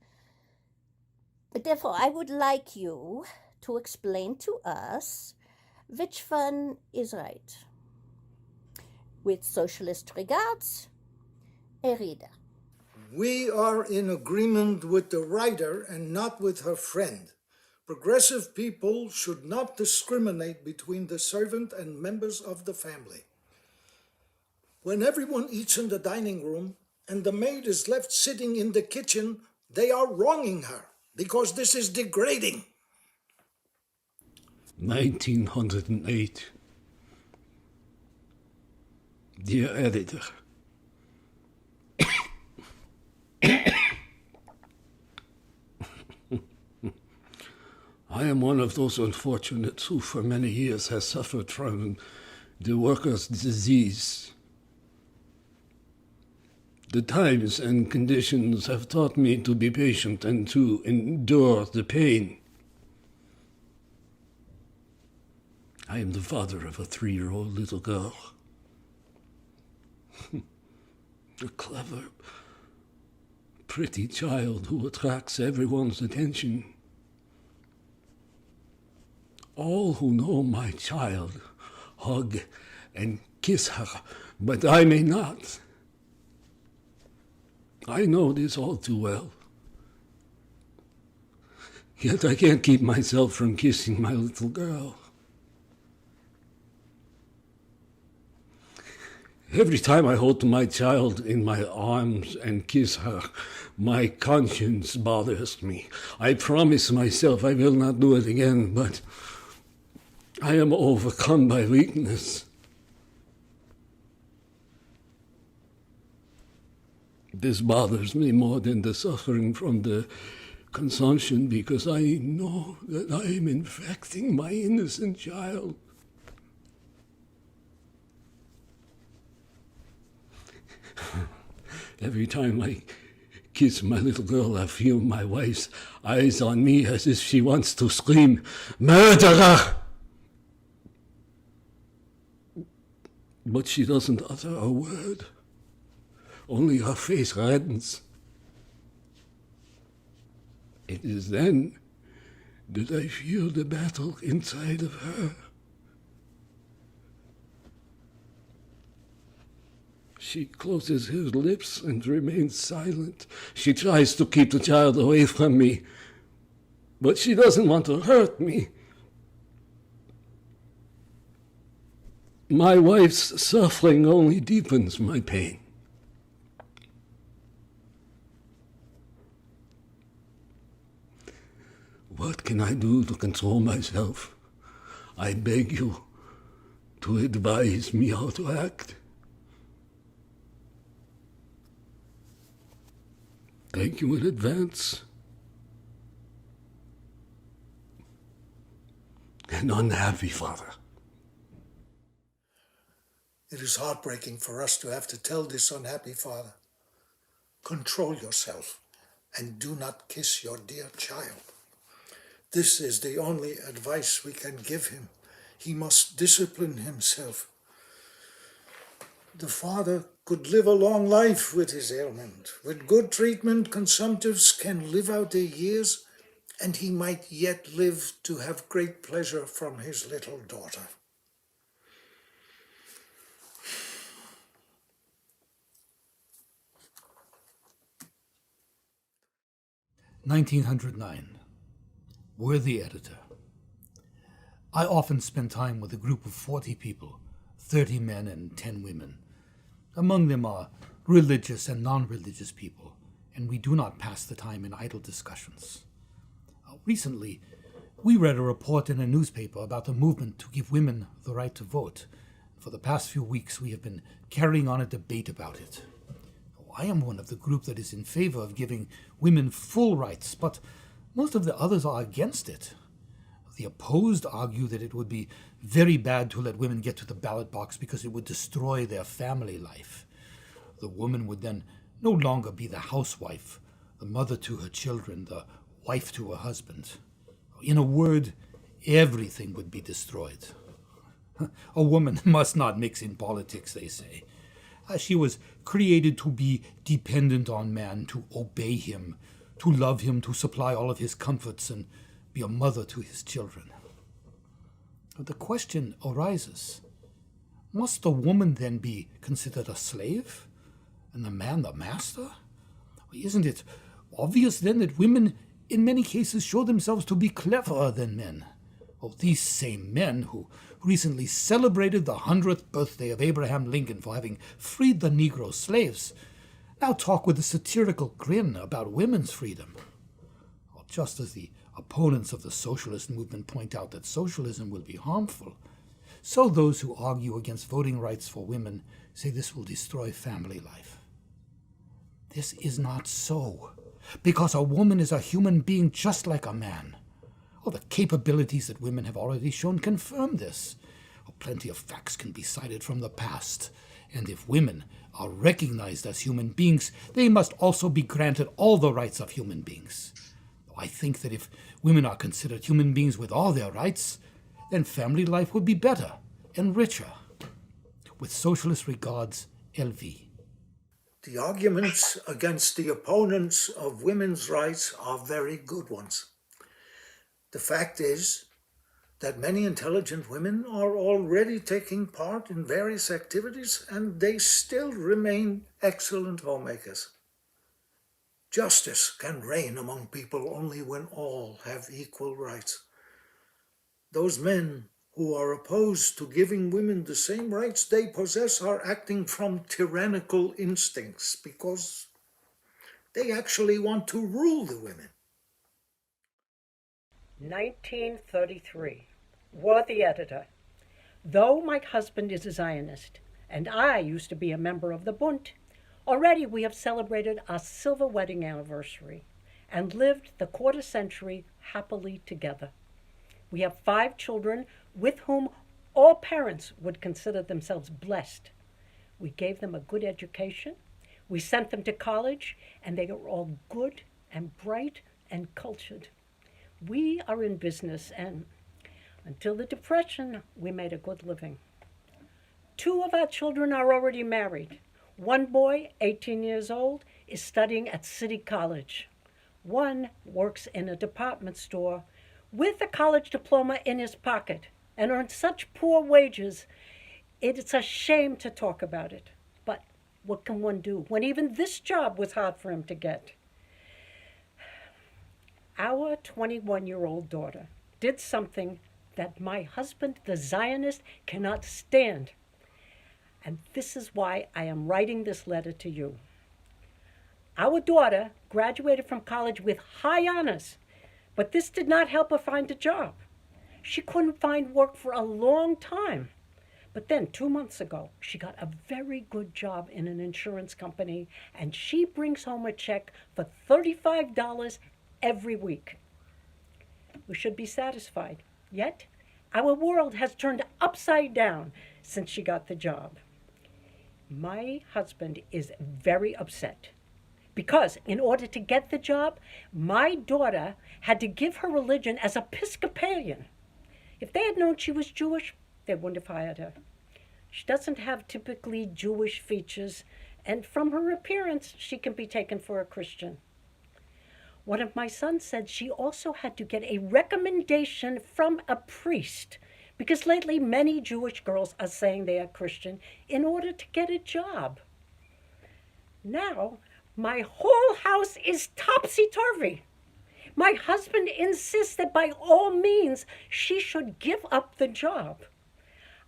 F: Therefore, I would like you to explain to us which one is right. With socialist regards, a reader.
D: We are in agreement with the writer and not with her friend. Progressive people should not discriminate between the servant and members of the family. When everyone eats in the dining room and the maid is left sitting in the kitchen, they are wronging her because this is degrading.
I: 1908. Dear Editor, I am one of those unfortunates who for many years has suffered from the worker's disease. The times and conditions have taught me to be patient and to endure the pain. I am the father of a 3-year-old little girl. A clever, pretty child who attracts everyone's attention. All who know my child hug and kiss her, but I may not. I know this all too well. Yet I can't keep myself from kissing my little girl. Every time I hold my child in my arms and kiss her, my conscience bothers me. I promise myself I will not do it again, but I am overcome by weakness. This bothers me more than the suffering from the consumption because I know that I am infecting my innocent child. Every time I kiss my little girl, I feel my wife's eyes on me as if she wants to scream, "Murderer!" But she doesn't utter a word. Only her face reddens. It is then that I feel the battle inside of her. She closes her lips and remains silent. She tries to keep the child away from me, but she doesn't want to hurt me. My wife's suffering only deepens my pain. What can I do to control myself? I beg you to advise me how to act. Thank you in advance. An unhappy father.
D: It is heartbreaking for us to have to tell this unhappy father, control yourself and do not kiss your dear child. This is the only advice we can give him. He must discipline himself. The father could live a long life with his ailment. With good treatment, consumptives can live out their years, and he might yet live to have great pleasure from his little daughter.
E: (1909). Worthy Editor, I often spend time with a group of 40 people, 30 men and 10 women. Among them are religious and non-religious people, and we do not pass the time in idle discussions. Recently, we read a report in a newspaper about the movement to give women the right to vote. For the past few weeks, we have been carrying on a debate about it. I am one of the group that is in favor of giving women full rights, but most of the others are against it. The opposed argue that it would be very bad to let women get to the ballot box because it would destroy their family life. The woman would then no longer be the housewife, the mother to her children, the wife to her husband. In a word, everything would be destroyed. A woman must not mix in politics, they say. She was created to be dependent on man, to obey him, to love him, to supply all of his comforts, and be a mother to his children. But the question arises, must the woman then be considered a slave, and the man the master? Isn't it obvious then that women in many cases show themselves to be cleverer than men? These same men who recently celebrated the 100th birthday of Abraham Lincoln for having freed the Negro slaves now talk with a satirical grin about women's freedom. Just as the opponents of the socialist movement point out that socialism will be harmful, so those who argue against voting rights for women say this will destroy family life. This is not so, because a woman is a human being just like a man. The capabilities that women have already shown confirm this. Plenty of facts can be cited from the past, and if women are recognized as human beings, they must also be granted all the rights of human beings. I think that if women are considered human beings with all their rights, then family life would be better and richer. With socialist regards, LV.
D: The arguments against the opponents of women's rights are very good ones. The fact is that many intelligent women are already taking part in various activities, and they still remain excellent homemakers. Justice can reign among people only when all have equal rights. Those men who are opposed to giving women the same rights they possess are acting from tyrannical instincts because they actually want to rule the women.
N: 1933. Worthy Editor, though my husband is a Zionist, and I used to be a member of the Bund, already we have celebrated our silver wedding anniversary and lived the quarter century happily together. We have 5 children with whom all parents would consider themselves blessed. We gave them a good education, we sent them to college, and they are all good and bright and cultured. We are in business, and until the Depression, we made a good living. 2 of our children are already married. One boy, 18 years old, is studying at City College. One works in a department store with a college diploma in his pocket and earns such poor wages, it's a shame to talk about it. But what can one do when even this job was hard for him to get? Our 21-year-old daughter did something that my husband, the Zionist, cannot stand. And this is why I am writing this letter to you. Our daughter graduated from college with high honors, but this did not help her find a job. She couldn't find work for a long time. But then 2 months ago, she got a very good job in an insurance company, and she brings home a check for $35 every week. We should be satisfied. Yet, our world has turned upside down since she got the job. My husband is very upset because in order to get the job, my daughter had to give her religion as Episcopalian. If they had known she was Jewish, they wouldn't have hired her. She doesn't have typically Jewish features, and from her appearance, she can be taken for a Christian. One of my sons said she also had to get a recommendation from a priest, because lately many Jewish girls are saying they are Christian in order to get a job. Now, my whole house is topsy-turvy. My husband insists that by all means she should give up the job.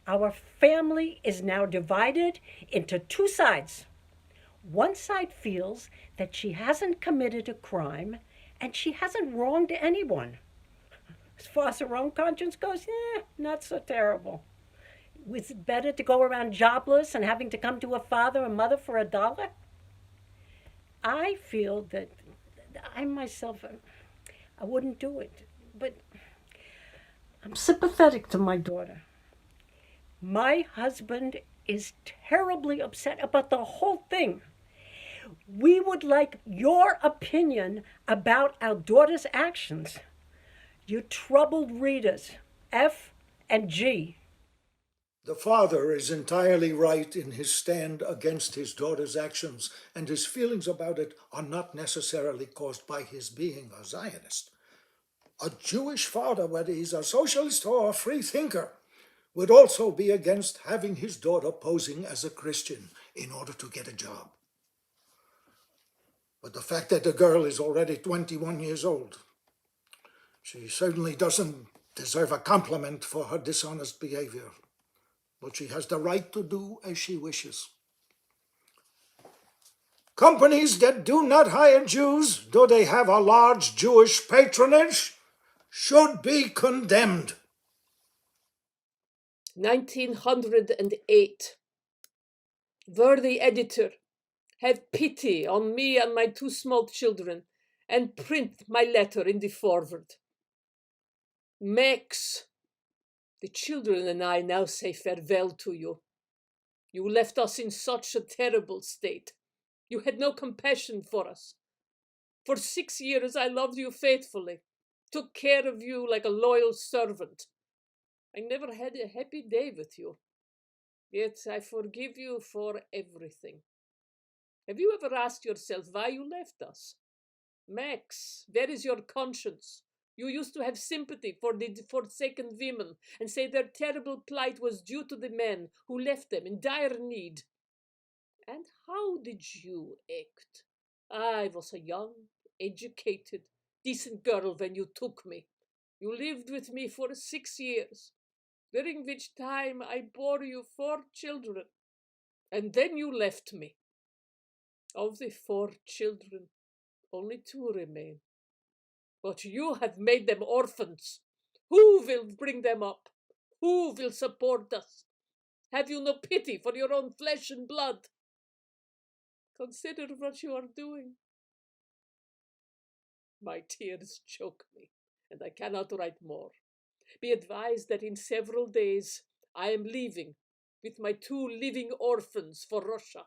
N: Our family is now divided into two sides. One side feels that she hasn't committed a crime and she hasn't wronged anyone. As far as her own conscience goes, not so terrible. Was it better to go around jobless and having to come to a father or mother for $1? I feel that I myself, I wouldn't do it, but I'm sympathetic to my daughter. My husband is terribly upset about the whole thing. We would like your opinion about our daughter's actions. You troubled readers, F and G.
D: The father is entirely right in his stand against his daughter's actions, and his feelings about it are not necessarily caused by his being a Zionist. A Jewish father, whether he's a socialist or a free thinker, would also be against having his daughter posing as a Christian in order to get a job. But the fact that the girl is already 21 years old, she certainly doesn't deserve a compliment for her dishonest behavior. But she has the right to do as she wishes. Companies that do not hire Jews, though they have a large Jewish patronage, should be condemned.
C: 1908. Worthy editor, have pity on me and my 2 small children, and print my letter in the forward. Max, the children and I now say farewell to you. You left us in such a terrible state. You had no compassion for us. For 6 years I loved you faithfully, took care of you like a loyal servant. I never had a happy day with you. Yet I forgive you for everything. Have you ever asked yourself why you left us? Max, where is your conscience? You used to have sympathy for the forsaken women and say their terrible plight was due to the men who left them in dire need. And how did you act? I was a young, educated, decent girl when you took me. You lived with me for 6 years, during which time I bore you 4 children, and then you left me. Of the 4 children, only 2 remain. But you have made them orphans. Who will bring them up? Who will support us? Have you no pity for your own flesh and blood? Consider what you are doing. My tears choke me, and I cannot write more. Be advised that in several days I am leaving with my 2 living orphans for Russia.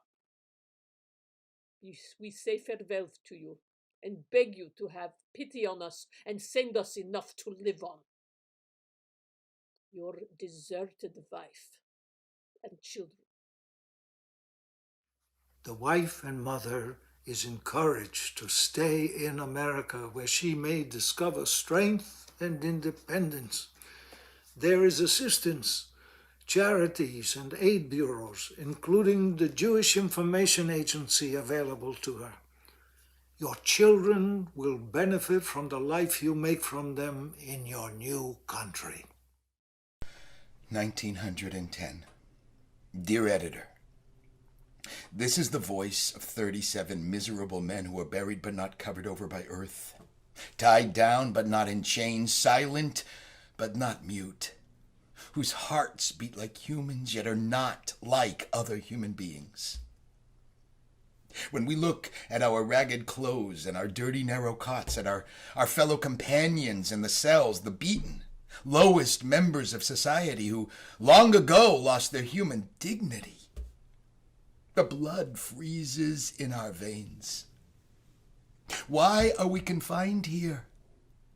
C: We say farewell to you and beg you to have pity on us and send us enough to live on. Your deserted wife and children.
D: The wife and mother is encouraged to stay in America, where she may discover strength and independence. There is assistance, charities, and aid bureaus, including the Jewish Information Agency, available to her. Your children will benefit from the life you make from them in your new country.
J: 1910. Dear Editor, this is the voice of 37 miserable men who are buried but not covered over by earth, tied down but not in chains, silent but not mute, whose hearts beat like humans yet are not like other human beings. When we look at our ragged clothes and our dirty, narrow cots, at our fellow companions in the cells, the beaten, lowest members of society who long ago lost their human dignity, the blood freezes in our veins. Why are we confined here?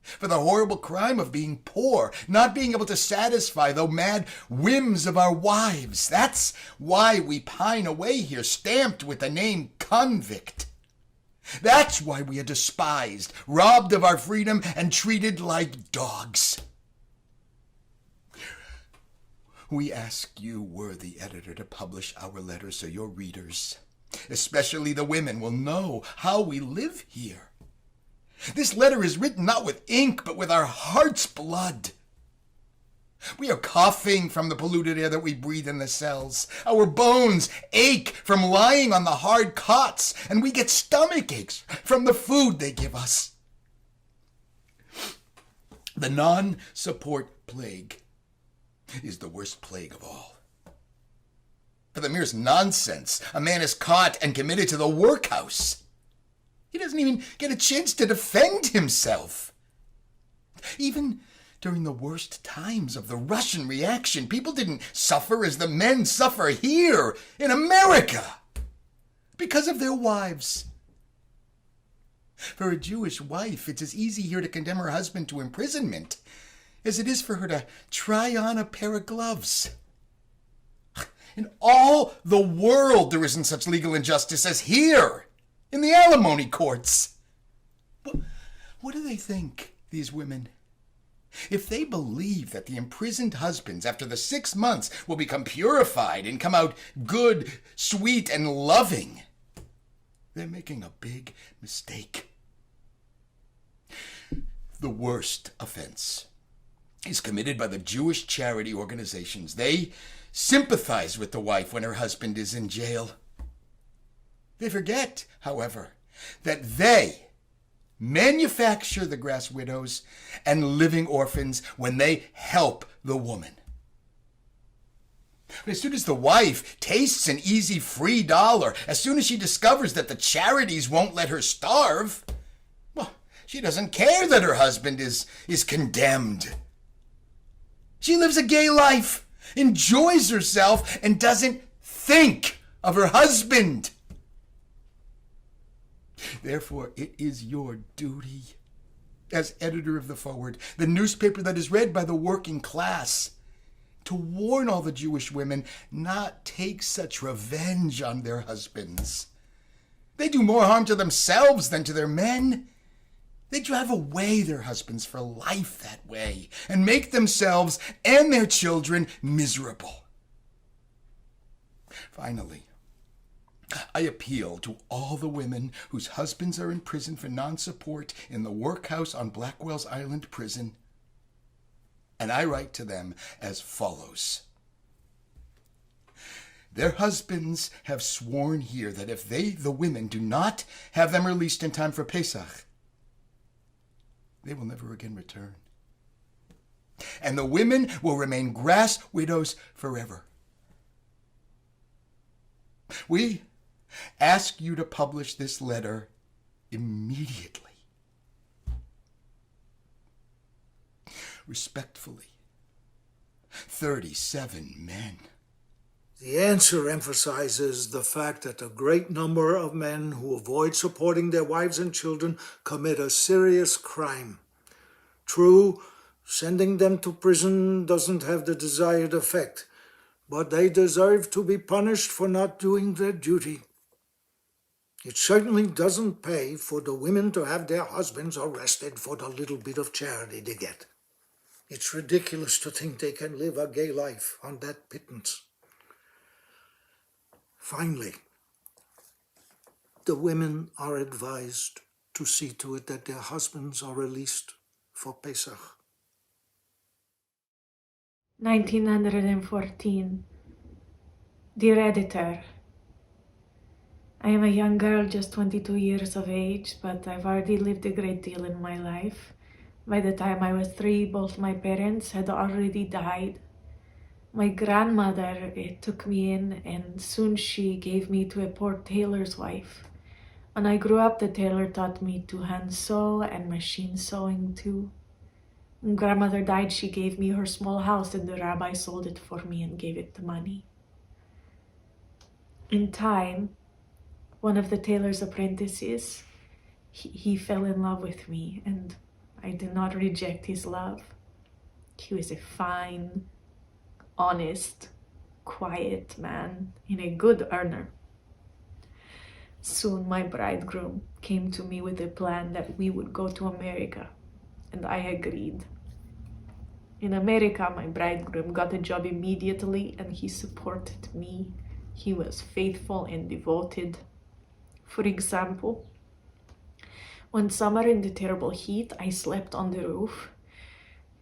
J: For the horrible crime of being poor, not being able to satisfy the mad whims of our wives. That's why we pine away here, stamped with the name convict. That's why we are despised, robbed of our freedom, and treated like dogs. We ask you, worthy editor, to publish our letter so your readers, especially the women, will know how we live here. This letter is written not with ink, but with our heart's blood. We are coughing from the polluted air that we breathe in the cells. Our bones ache from lying on the hard cots, and we get stomach aches from the food they give us. The non-support plague is the worst plague of all. For the merest nonsense, a man is caught and committed to the workhouse. He doesn't even get a chance to defend himself. Even during the worst times of the Russian reaction, people didn't suffer as the men suffer here in America because of their wives. For a Jewish wife, it's as easy here to condemn her husband to imprisonment as it is for her to try on a pair of gloves. In all the world, there isn't such legal injustice as here in the alimony courts. What do they think, these women? If they believe that the imprisoned husbands, after the 6 months, will become purified and come out good, sweet, and loving, they're making a big mistake. The worst offense is committed by the Jewish charity organizations. They sympathize with the wife when her husband is in jail. They forget, however, that they manufacture the grass widows and living orphans when they help the woman. But as soon as the wife tastes an easy free dollar, as soon as she discovers that the charities won't let her starve, well, she doesn't care that her husband is condemned. She lives a gay life, enjoys herself, and doesn't think of her husband. Therefore, it is your duty, as editor of The Forward, the newspaper that is read by the working class, to warn all the Jewish women not take such revenge on their husbands. They do more harm to themselves than to their men. They drive away their husbands for life that way and make themselves and their children miserable. Finally, I appeal to all the women whose husbands are in prison for non-support in the workhouse on Blackwell's Island prison, and I write to them as follows. Their husbands have sworn here that if they, the women, do not have them released in time for Pesach, they will never again return. And the women will remain grass widows forever. We ask you to publish this letter immediately. Respectfully, 37 men.
D: The answer emphasizes the fact that a great number of men who avoid supporting their wives and children commit a serious crime. True, sending them to prison doesn't have the desired effect, but they deserve to be punished for not doing their duty. It certainly doesn't pay for the women to have their husbands arrested for the little bit of charity they get. It's ridiculous to think they can live a gay life on that pittance. Finally, the women are advised to see to it that their husbands are released for Pesach.
L: 1914. Dear editor, I am a young girl, just 22 years of age, but I've already lived a great deal in my life. By the time I was 3, both my parents had already died. My grandmother took me in, and soon she gave me to a poor tailor's wife. When I grew up, the tailor taught me to hand sew and machine sewing too. When grandmother died, she gave me her small house, and the rabbi sold it for me and gave it the money. In time, one of the tailor's apprentices, he fell in love with me, and I did not reject his love. He was a fine, honest, quiet man and a good earner. Soon my bridegroom came to me with a plan that we would go to America, and I agreed. In America, my bridegroom got a job immediately, and he supported me. He was faithful and devoted. For example, one summer in the terrible heat, I slept on the roof,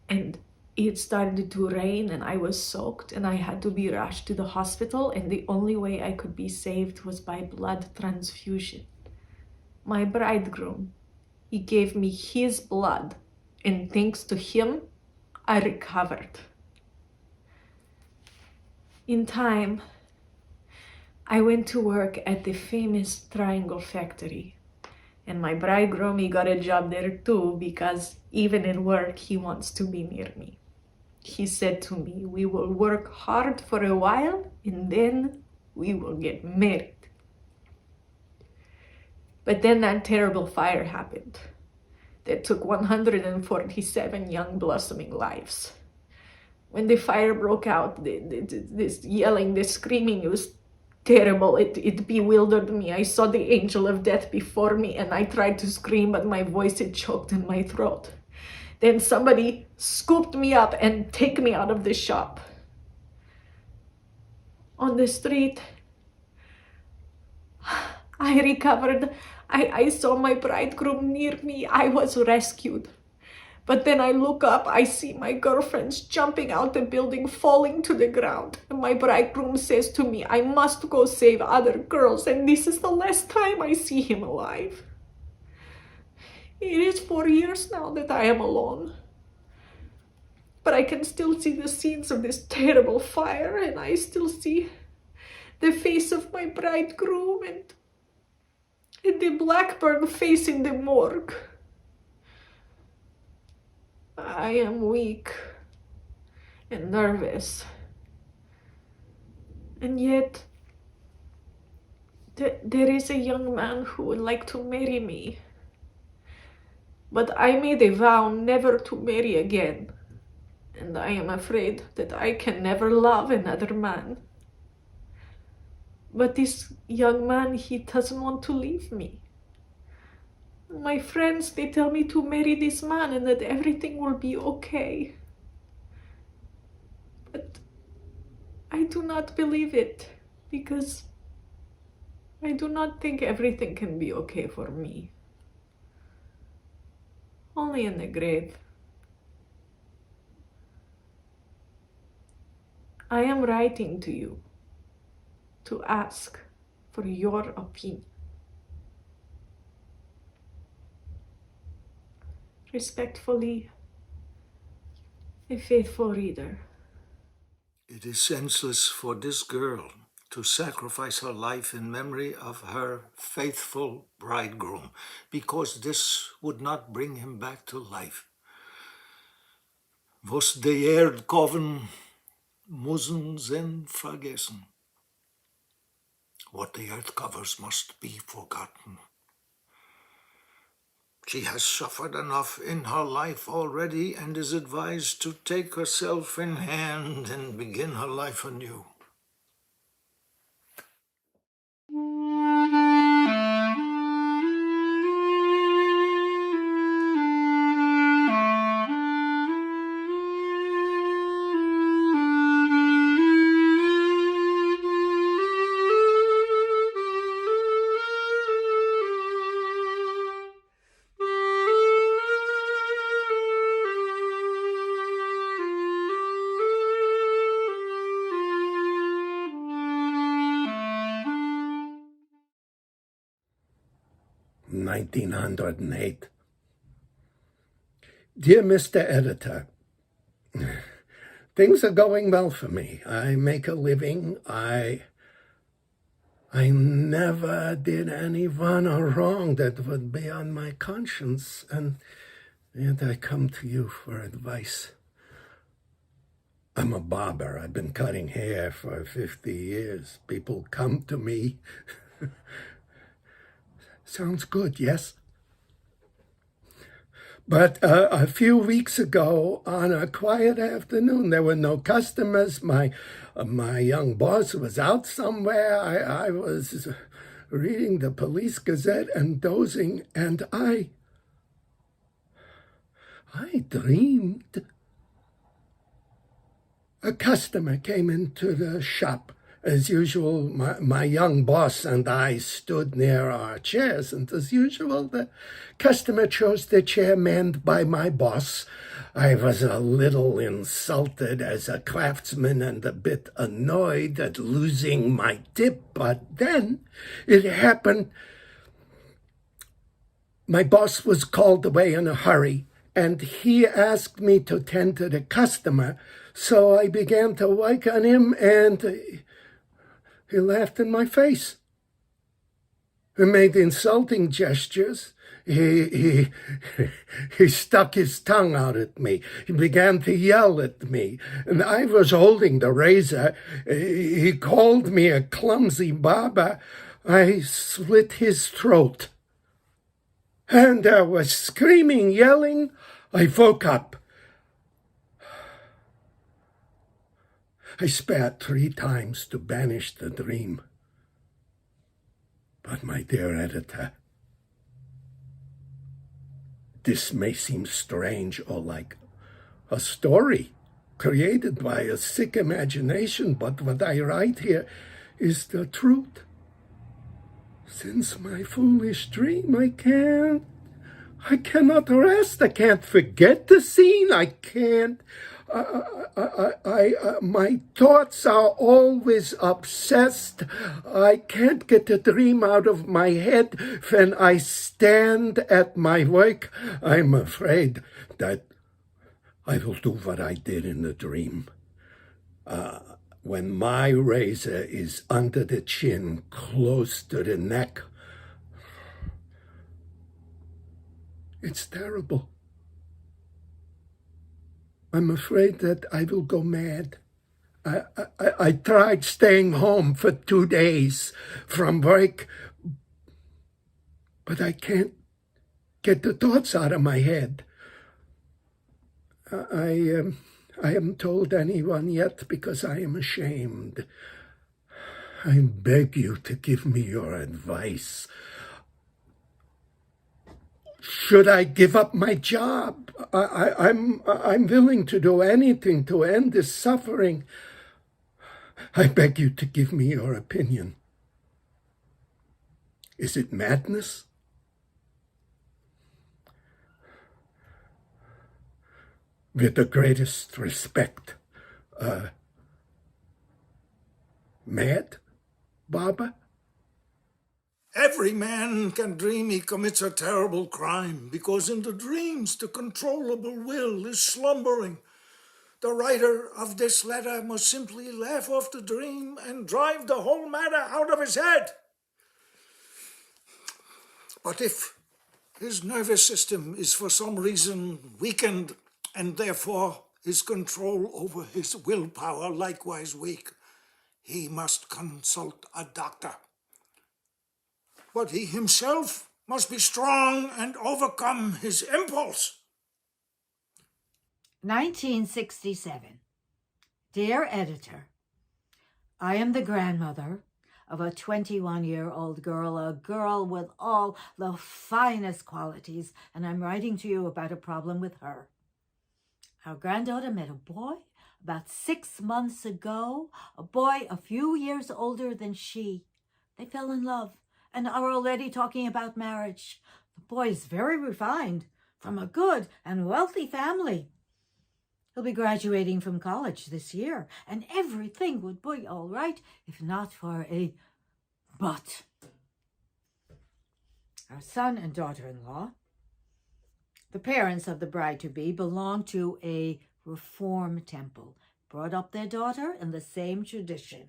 L: and it started to rain, and I was soaked, and I had to be rushed to the hospital, and the only way I could be saved was by blood transfusion. My bridegroom, he gave me his blood, and thanks to him, I recovered. In time, I went to work at the famous Triangle Factory, and my bridegroom, he got a job there too, because even in work, he wants to be near me. He said to me, we will work hard for a while, and then we will get married. But then that terrible fire happened that took 147 young blossoming lives. When the fire broke out, this yelling, this screaming, it was terrible. It bewildered me. I saw the angel of death before me, and I tried to scream, but my voice had choked in my throat. Then somebody scooped me up and took me out of the shop. On the street, I recovered. I saw my bridegroom near me. I was rescued. But then I look up, I see my girlfriends jumping out the building, falling to the ground. And my bridegroom says to me, I must go save other girls, and this is the last time I see him alive. It is 4 years now that I am alone. But I can still see the scenes of this terrible fire, and I still see the face of my bridegroom and the blackbird facing the morgue. I am weak and nervous, and yet there is a young man who would like to marry me. But I made a vow never to marry again, and I am afraid that I can never love another man. But this young man, he doesn't want to leave me. My friends, they tell me to marry this man and that everything will be okay. But I do not believe it, because I do not think everything can be okay for me. Only in the grave. I am writing to you to ask for your opinion. Respectfully, a faithful reader.
D: It is senseless for this girl to sacrifice her life in memory of her faithful bridegroom, because this would not bring him back to life. Was de Erd kommen, müssen sie vergessen. What the earth covers must be forgotten. She has suffered enough in her life already and is advised to take herself in hand and begin her life anew.
O: 1908. Dear Mr. Editor, things are going well for me. I make a living. I never did anyone a wrong that would be on my conscience, and yet I come to you for advice. I'm a barber. I've been cutting hair for 50 years. People come to me. Sounds good, yes? But a few weeks ago, on a quiet afternoon, there were no customers. My young boss was out somewhere. I was reading the Police Gazette and dozing, and I dreamed. A customer came into the shop. As usual, my young boss and I stood near our chairs, and as usual, the customer chose the chair manned by my boss. I was a little insulted as a craftsman and a bit annoyed at losing my tip, but then it happened. My boss was called away in a hurry, and he asked me to tend to the customer, so I began to work on him, and he laughed in my face. He made insulting gestures. He stuck his tongue out at me. He began to yell at me. And I was holding the razor. He called me a clumsy barber. I slit his throat. And there was screaming, yelling. I woke up. I spat 3 times to banish the dream. But my dear editor, this may seem strange or like a story created by a sick imagination, but what I write here is the truth. Since my foolish dream, I cannot rest. I can't forget the scene. I can't. My thoughts are always obsessed. I can't get the dream out of my head. When I stand at my work, I'm afraid that I will do what I did in the dream. When my razor is under the chin, close to the neck, it's terrible. I'm afraid that I will go mad. I tried staying home for 2 days from work, but I can't get the thoughts out of my head. I haven't told anyone yet because I am ashamed. I beg you to give me your advice. Should I give up my job? I'm willing to do anything to end this suffering. I beg you to give me your opinion. Is it madness? With the greatest respect, mad, Baba?
D: Every man can dream he commits a terrible crime, because in the dreams the controllable will is slumbering. The writer of this letter must simply laugh off the dream and drive the whole matter out of his head. But if his nervous system is for some reason weakened, and therefore his control over his willpower likewise weak, he must consult a doctor. But he himself must be strong and overcome his impulse.
F: 1967. Dear Editor, I am the grandmother of a 21-year-old girl, a girl with all the finest qualities, and I'm writing to you about a problem with her. Our granddaughter met a boy about 6 months ago, a boy a few years older than she. They fell in love and are already talking about marriage. The boy is very refined, from a good and wealthy family. He'll be graduating from college this year, and everything would be all right if not for a but. our son and daughter-in-law, the parents of the bride-to-be, belong to a Reform temple, brought up their daughter in the same tradition.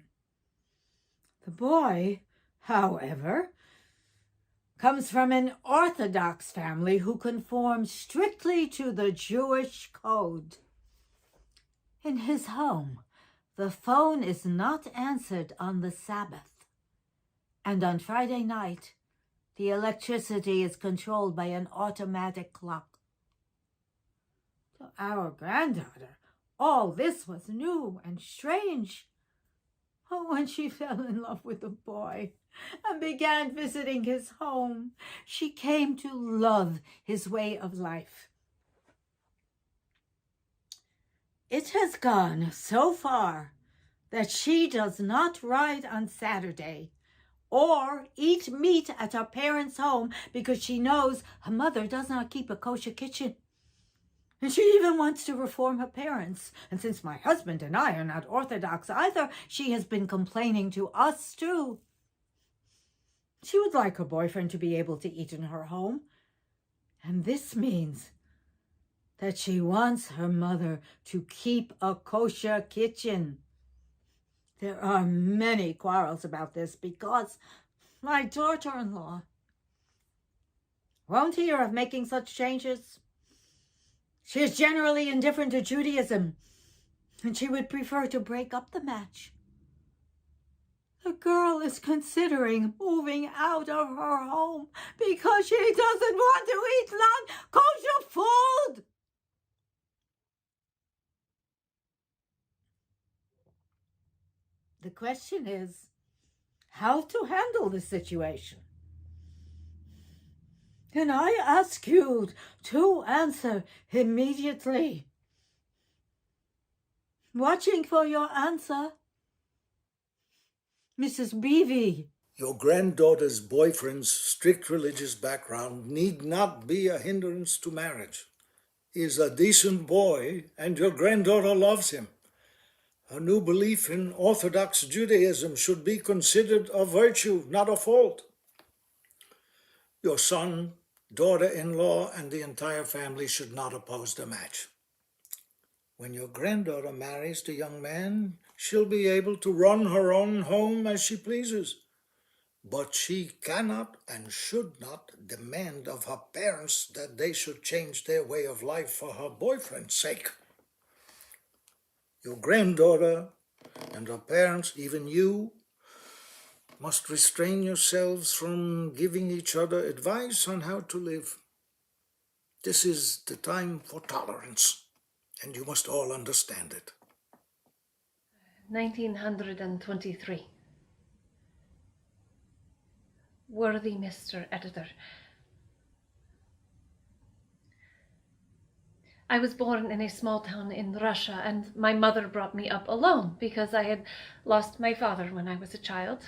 F: The boy, however, comes from an Orthodox family who conform strictly to the Jewish code. In his home, the phone is not answered on the Sabbath, and on Friday night, the electricity is controlled by an automatic clock. To our granddaughter, all this was new and strange. But when she fell in love with the boy and began visiting his home, she came to love his way of life. It has gone so far that she does not ride on Saturday or eat meat at her parents' home because she knows her mother does not keep a kosher kitchen. And she even wants to reform her parents. And since my husband and I are not Orthodox either, she has been complaining to us too. She would like her boyfriend to be able to eat in her home. And this means that she wants her mother to keep a kosher kitchen. There are many quarrels about this because my daughter-in-law won't hear of making such changes. She is generally indifferent to Judaism, and she would prefer to break up the match. The girl is considering moving out of her home because she doesn't want to eat non-kosher food. The question is how to handle the situation. And I ask you to answer immediately. Watching for your answer, Mrs. Beavy.
D: Your granddaughter's boyfriend's strict religious background need not be a hindrance to marriage. He is a decent boy, and your granddaughter loves him. Her new belief in Orthodox Judaism should be considered a virtue, not a fault. Your son, daughter-in-law, and the entire family should not oppose the match. When your granddaughter marries the young man, she'll be able to run her own home as she pleases. But she cannot and should not demand of her parents that they should change their way of life for her boyfriend's sake. Your granddaughter and her parents, even you, must restrain yourselves from giving each other advice on how to live. This is the time for tolerance, and you must all understand it.
H: 1923. Worthy Mr. Editor, I was born in a small town in Russia, and my mother brought me up alone because I had lost my father when I was a child.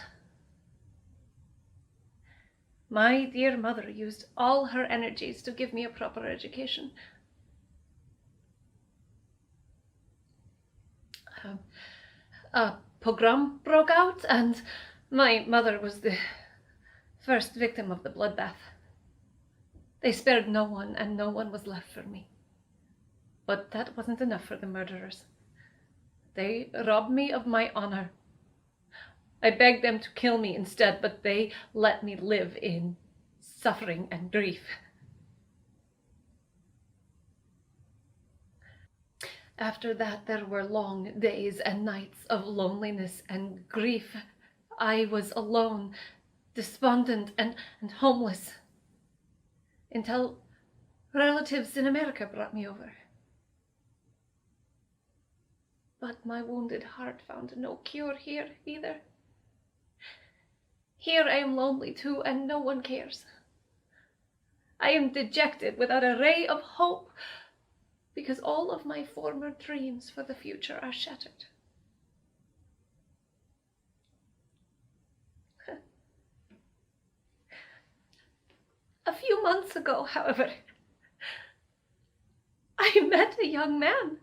H: My dear mother used all her energies to give me a proper education. A pogrom broke out, and my mother was the first victim of the bloodbath. They spared no one, and no one was left for me. But that wasn't enough for the murderers. They robbed me of my honor. I begged them to kill me instead, but they let me live in suffering and grief. After that, there were long days and nights of loneliness and grief. I was alone, despondent and homeless, until relatives in America brought me over. But my wounded heart found no cure here either. Here I am lonely too, and no one cares. I am dejected without a ray of hope, because all of my former dreams for the future are shattered. A few months ago, however, I met a young man,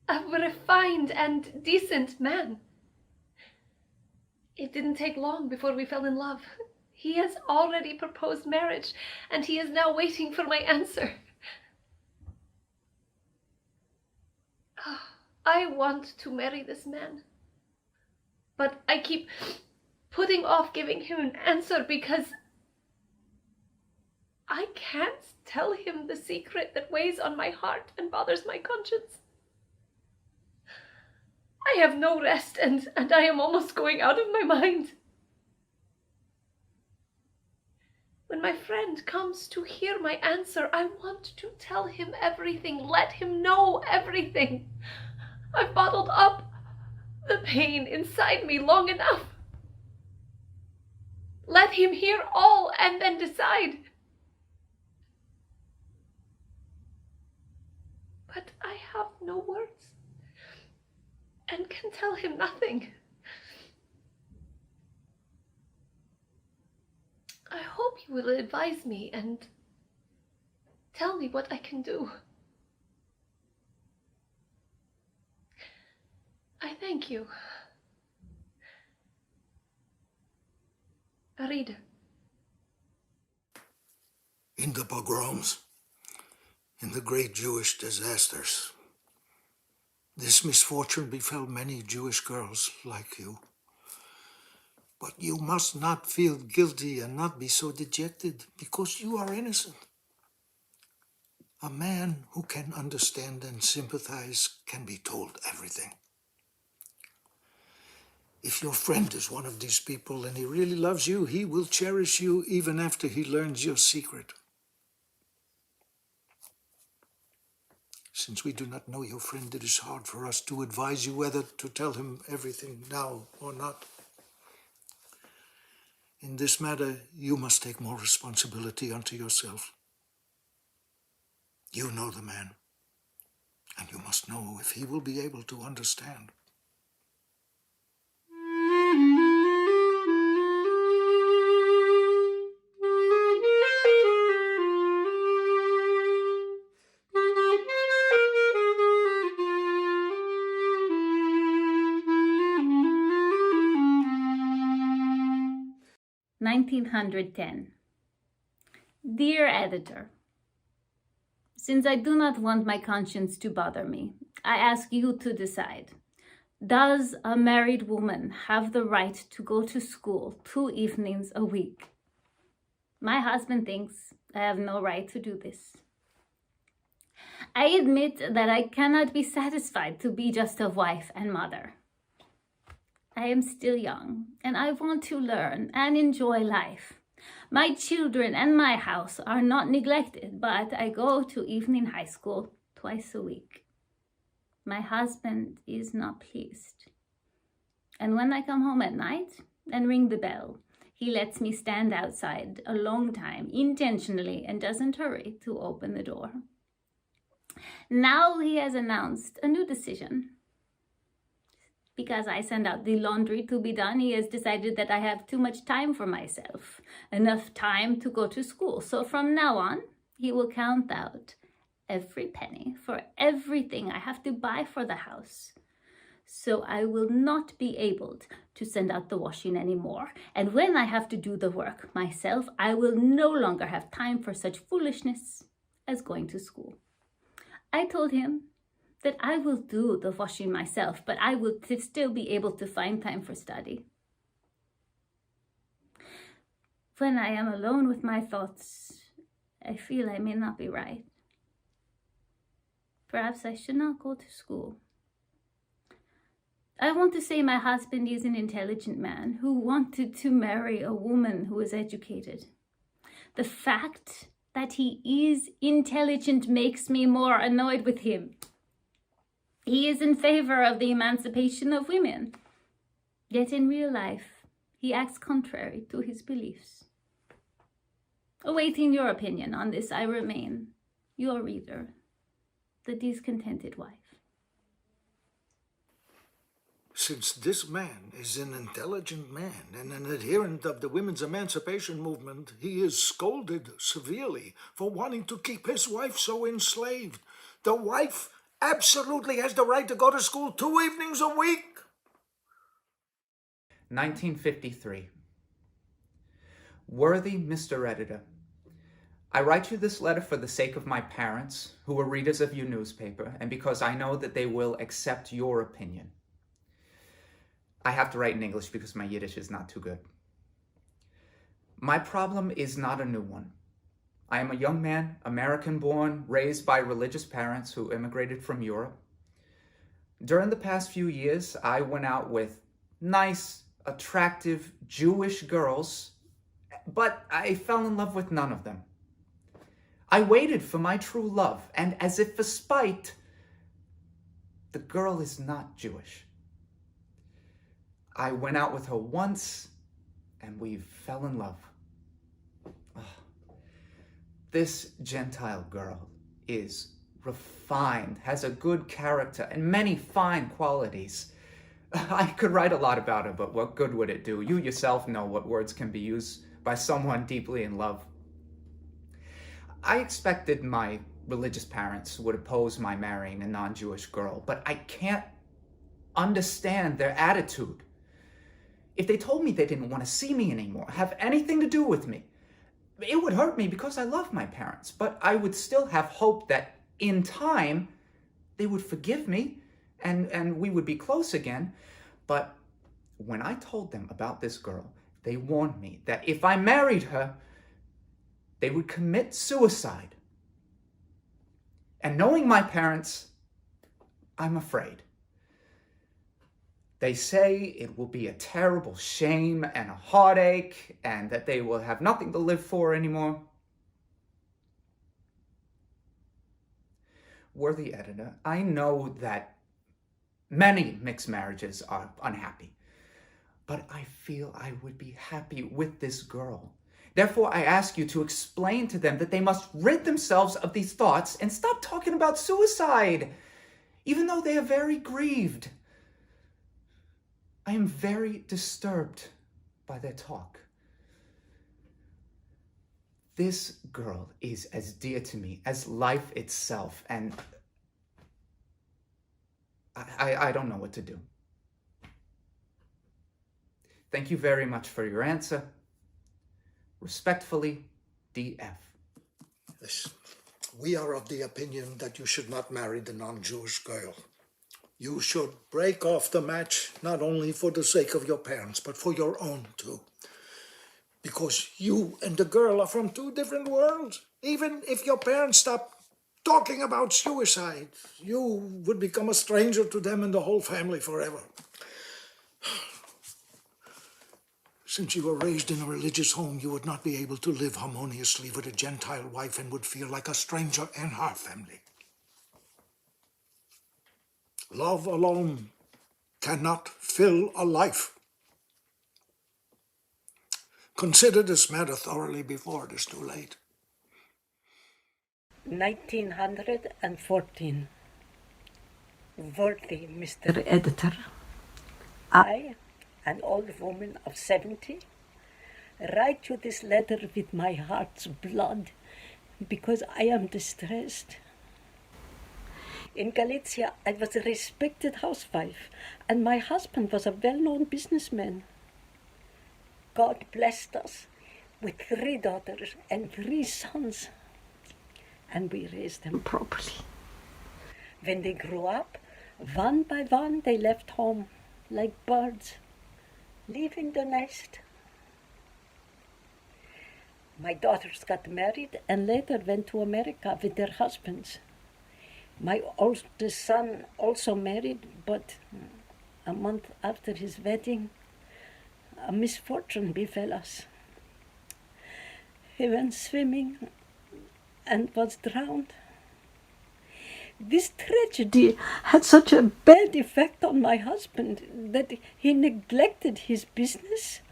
H: a refined and decent man. It didn't take long before we fell in love. He has already proposed marriage, and he is now waiting for my answer. I want to marry this man, but I keep putting off giving him an answer because I can't tell him the secret that weighs on my heart and bothers my conscience. I have no rest, and I am almost going out of my mind. When my friend comes to hear my answer, I want to tell him everything, let him know everything. I've bottled up the pain inside me long enough. Let him hear all and then decide. But I have no words and can tell him nothing. I hope you will advise me and tell me what I can do. I thank you. A reader.
D: In the pogroms, in the great Jewish disasters, this misfortune befell many Jewish girls like you. But you must not feel guilty and not be so dejected, because you are innocent. A man who can understand and sympathize can be told everything. If your friend is one of these people and he really loves you, he will cherish you even after he learns your secret. Since we do not know your friend, it is hard for us to advise you whether to tell him everything now or not. In this matter, you must take more responsibility unto yourself. You know the man, and you must know if he will be able to understand.
K: $1910. Dear Editor, since I do not want my conscience to bother me, I ask you to decide. Does a married woman have the right to go to school 2 evenings a week? My husband thinks I have no right to do this. I admit that I cannot be satisfied to be just a wife and mother. I am still young, and I want to learn and enjoy life. My children and my house are not neglected, but I go to evening high school twice a week. My husband is not pleased. And when I come home at night and ring the bell, he lets me stand outside a long time intentionally and doesn't hurry to open the door. Now he has announced a new decision. Because I send out the laundry to be done, he has decided that I have too much time for myself, enough time to go to school. So from now on, he will count out every penny for everything I have to buy for the house. So I will not be able to send out the washing anymore. And when I have to do the work myself, I will no longer have time for such foolishness as going to school. I told him that I will do the washing myself, but I will still be able to find time for study. When I am alone with my thoughts, I feel I may not be right. Perhaps I should not go to school. I want to say my husband is an intelligent man who wanted to marry a woman who is educated. The fact that he is intelligent makes me more annoyed with him. He is in favor of the emancipation of women, yet in real life, he acts contrary to his beliefs. Awaiting your opinion on this, I remain your reader, the discontented wife.
D: Since this man is an intelligent man and an adherent of the women's emancipation movement, he is scolded severely for wanting to keep his wife so enslaved. The wife absolutely has the right to go to school 2 evenings a week.
G: 1953.
P: Worthy Mr. Editor, I write you this letter for the sake of my parents, who are readers of your newspaper, and because I know that they will accept your opinion. I have to write in English because my Yiddish is not too good. My problem is not a new one. I am a young man, American-born, raised by religious parents who immigrated from Europe. During the past few years, I went out with nice, attractive Jewish girls, but I fell in love with none of them. I waited for my true love, and as if for spite, the girl is not Jewish. I went out with her once, and we fell in love. This Gentile girl is refined, has a good character, and many fine qualities. I could write a lot about her, but what good would it do? You yourself know what words can be used by someone deeply in love. I expected my religious parents would oppose my marrying a non-Jewish girl, but I can't understand their attitude. If they told me they didn't want to see me anymore, have anything to do with me, it would hurt me because I love my parents, but I would still have hope that in time they would forgive me and we would be close again. But when I told them about this girl, they warned me that if I married her, they would commit suicide. And knowing my parents, I'm afraid. They say it will be a terrible shame and a heartache, and that they will have nothing to live for anymore. Worthy Editor, I know that many mixed marriages are unhappy, but I feel I would be happy with this girl. Therefore, I ask you to explain to them that they must rid themselves of these thoughts and stop talking about suicide, even though they are very grieved. I am very disturbed by their talk. This girl is as dear to me as life itself, and I don't know what to do. Thank you very much for your answer. Respectfully, D.F.
D: Yes. We are of the opinion that you should not marry the non-Jewish girl. You should break off the match, not only for the sake of your parents, but for your own too. Because you and the girl are from two different worlds. Even if your parents stop talking about suicide, you would become a stranger to them and the whole family forever. Since you were raised in a religious home, you would not be able to live harmoniously with a Gentile wife and would feel like a stranger in her family. Love alone cannot fill a life. Consider this matter thoroughly before it is too late.
N: 1914. Worthy Mr. Editor, I, an old woman of 70, write you this letter with my heart's blood because I am distressed. In Galicia, I was a respected housewife, and my husband was a well-known businessman. God blessed us with 3 daughters and 3 sons, and we raised them properly. When they grew up, one by one they left home like birds, leaving the nest. My daughters got married and later went to America with their husbands. My oldest son also married, but a month after his wedding, a misfortune befell us. He went swimming and was drowned. This tragedy had such a bad effect on my husband that he neglected his business,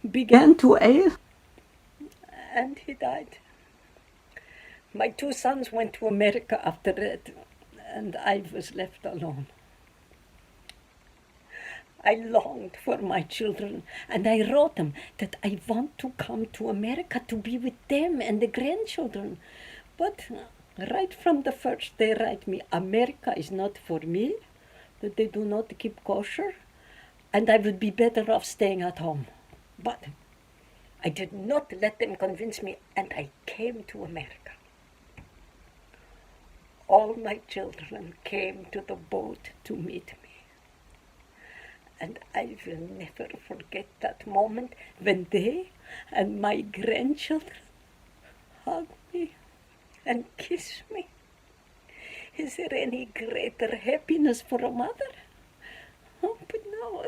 N: began to ail, and he died. My 2 sons went to America after that, and I was left alone. I longed for my children, and I wrote them that I want to come to America to be with them and the grandchildren. But right from the first, they write me, America is not for me, that they do not keep kosher, and I would be better off staying at home. But I did not let them convince me, and I came to America. All my children came to the boat to meet me. And I will never forget that moment when they and my grandchildren hug me and kiss me. Is there any greater happiness for a mother? Oh, but now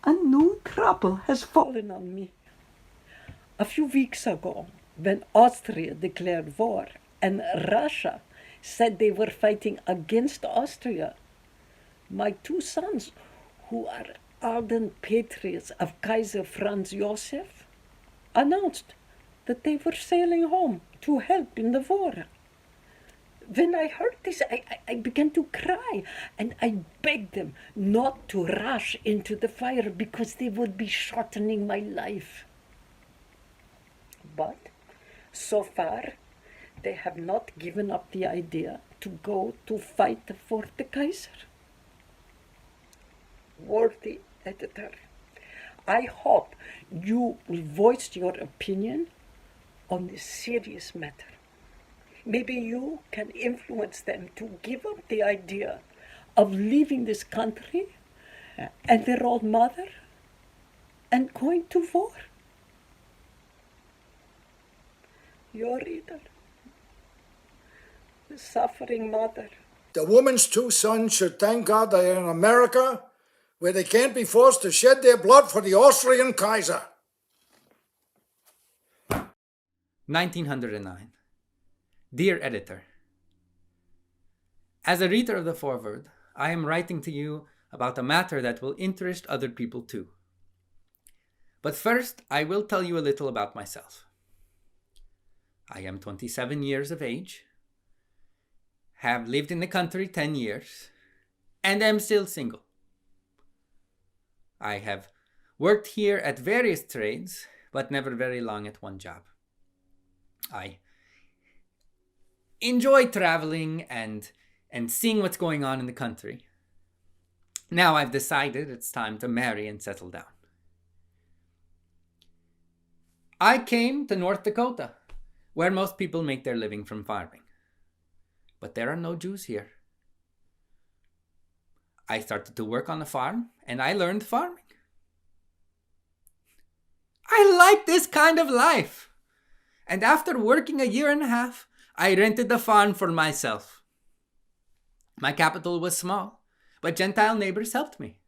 N: a new trouble has fallen on me. A few weeks ago, when Austria declared war and Russia said they were fighting against Austria, my two sons, who are ardent patriots of Kaiser Franz Joseph, announced that they were sailing home to help in the war. When I heard this, I began to cry, and I begged them not to rush into the fire because they would be shortening my life. But so far, they have not given up the idea to go to fight for the Kaiser. Worthy editor, I hope you will voice your opinion on this serious matter. Maybe you can influence them to give up the idea of leaving this country and their old mother and going to war. Your reader, the suffering mother.
D: The woman's two sons should thank God they are in America, where they can't be forced to shed their blood for the Austrian Kaiser.
Q: 1909. Dear Editor, as a reader of the foreword, I am writing to you about a matter that will interest other people too. But first, I will tell you a little about myself. I am 27 years of age, have lived in the country 10 years, and am still single. I have worked here at various trades, but never very long at one job. I enjoy traveling and seeing what's going on in the country. Now I've decided it's time to marry and settle down. I came to North Dakota, where most people make their living from farming. But there are no Jews here. I started to work on a farm, and I learned farming. I like this kind of life. And after working a year and a half, I rented the farm for myself. My capital was small, but Gentile neighbors helped me.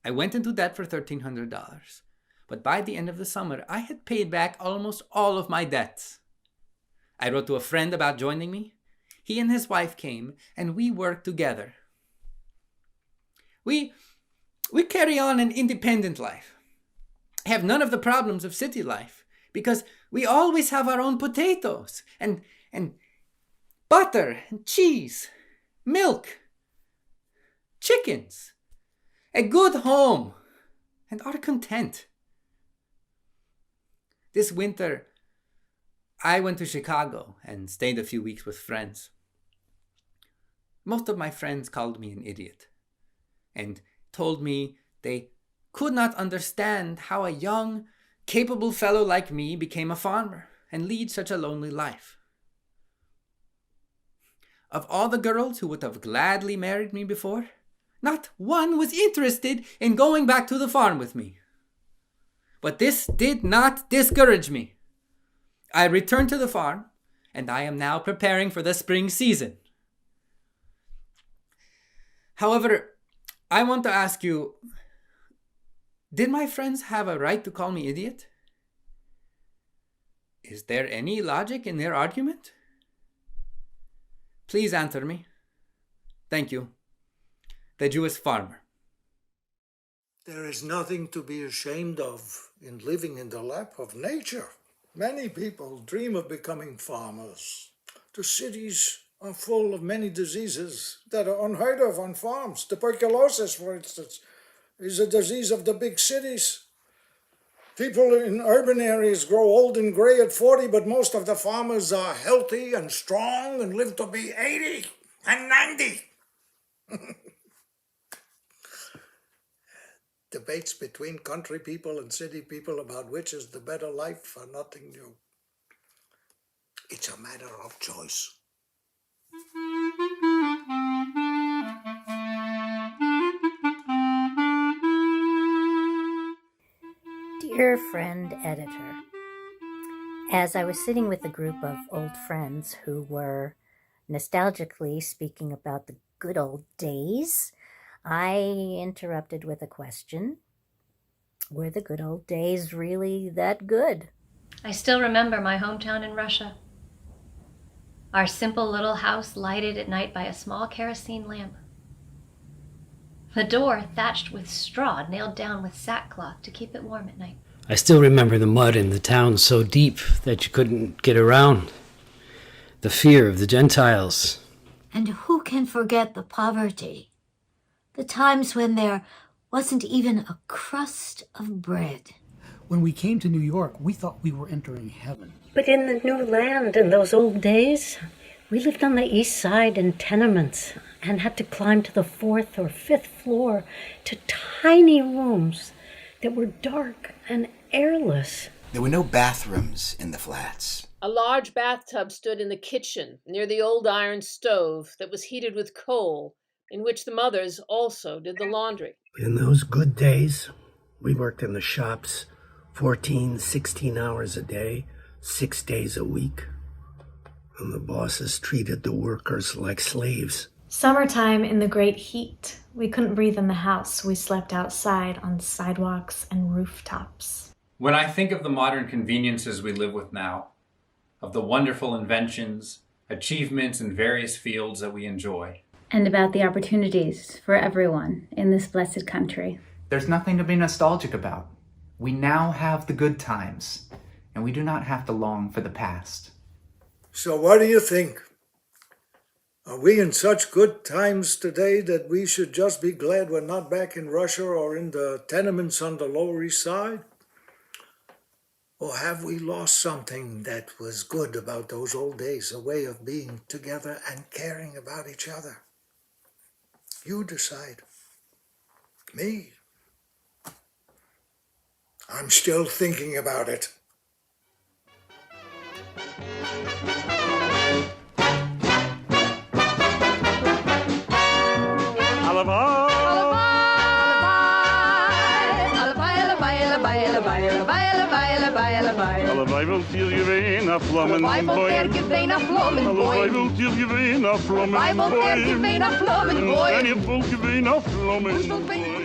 Q: I went into debt for $1,300, but by the end of the summer, I had paid back almost all of my debts. I wrote to a friend about joining me. He and his wife came, and we worked together. We carry on an independent life, have none of the problems of city life, because we always have our own potatoes and butter and cheese, milk, chickens, a good home, and are content. This winter, I went to Chicago and stayed a few weeks with friends. Most of my friends called me an idiot and told me they could not understand how a young, capable fellow like me became a farmer and lead such a lonely life. Of all the girls who would have gladly married me before, not one was interested in going back to the farm with me. But this did not discourage me. I returned to the farm, and I am now preparing for the spring season. However, I want to ask you, did my friends have a right to call me idiot? Is there any logic in their argument? Please answer me. Thank you. The Jewish farmer.
D: There is nothing to be ashamed of in living in the lap of nature. Many people dream of becoming farmers. The cities are full of many diseases that are unheard of on farms. Tuberculosis, for instance, is a disease of the big cities. People in urban areas grow old and gray at 40, but most of the farmers are healthy and strong and live to be 80 and 90. The debates between country people and city people about which is the better life are nothing new. It's a matter of choice.
R: Dear friend editor, as I was sitting with a group of old friends who were nostalgically speaking about the good old days, I interrupted with a question. Were the good old days really that good?
H: I still remember my hometown in Russia. Our simple little house lighted at night by a small kerosene lamp. The door thatched with straw, nailed down with sackcloth to keep it warm at night.
I: I still remember the mud in the town so deep that you couldn't get around. The fear of the Gentiles.
F: And who can forget the poverty? The times when there wasn't even a crust of bread.
E: When we came to New York, we thought we were entering heaven.
N: But in the new land in those old days, we lived on the east side in tenements and had to climb to the 4th or 5th floor to tiny rooms that were dark and airless.
J: There were no bathrooms in the flats.
C: A large bathtub stood in the kitchen near the old iron stove that was heated with coal, in which the mothers also did the laundry.
O: In those good days, we worked in the shops 14, 16 hours a day, 6 days a week. And the bosses treated the workers like slaves.
L: Summertime in the great heat. We couldn't breathe in the house. We slept outside on sidewalks and rooftops.
G: When I think of the modern conveniences we live with now, of the wonderful inventions, achievements in various fields that we enjoy,
K: And about the opportunities for everyone in this blessed country.
P: There's nothing to be nostalgic about. We now have the good times, and we do not have to long for the past.
D: So what do you think? Are we in such good times today that we should just be glad we're not back in Russia or in the tenements on the Lower East Side? Or have we lost something that was good about those old days, a way of being together and caring about each other? You decide. Me? I'm still thinking about it.
B: Allebei wilt je gewen a vlammen boy. Allebei wilt je gewen a vlammen boy. En je wilt gewen a vlammen boy.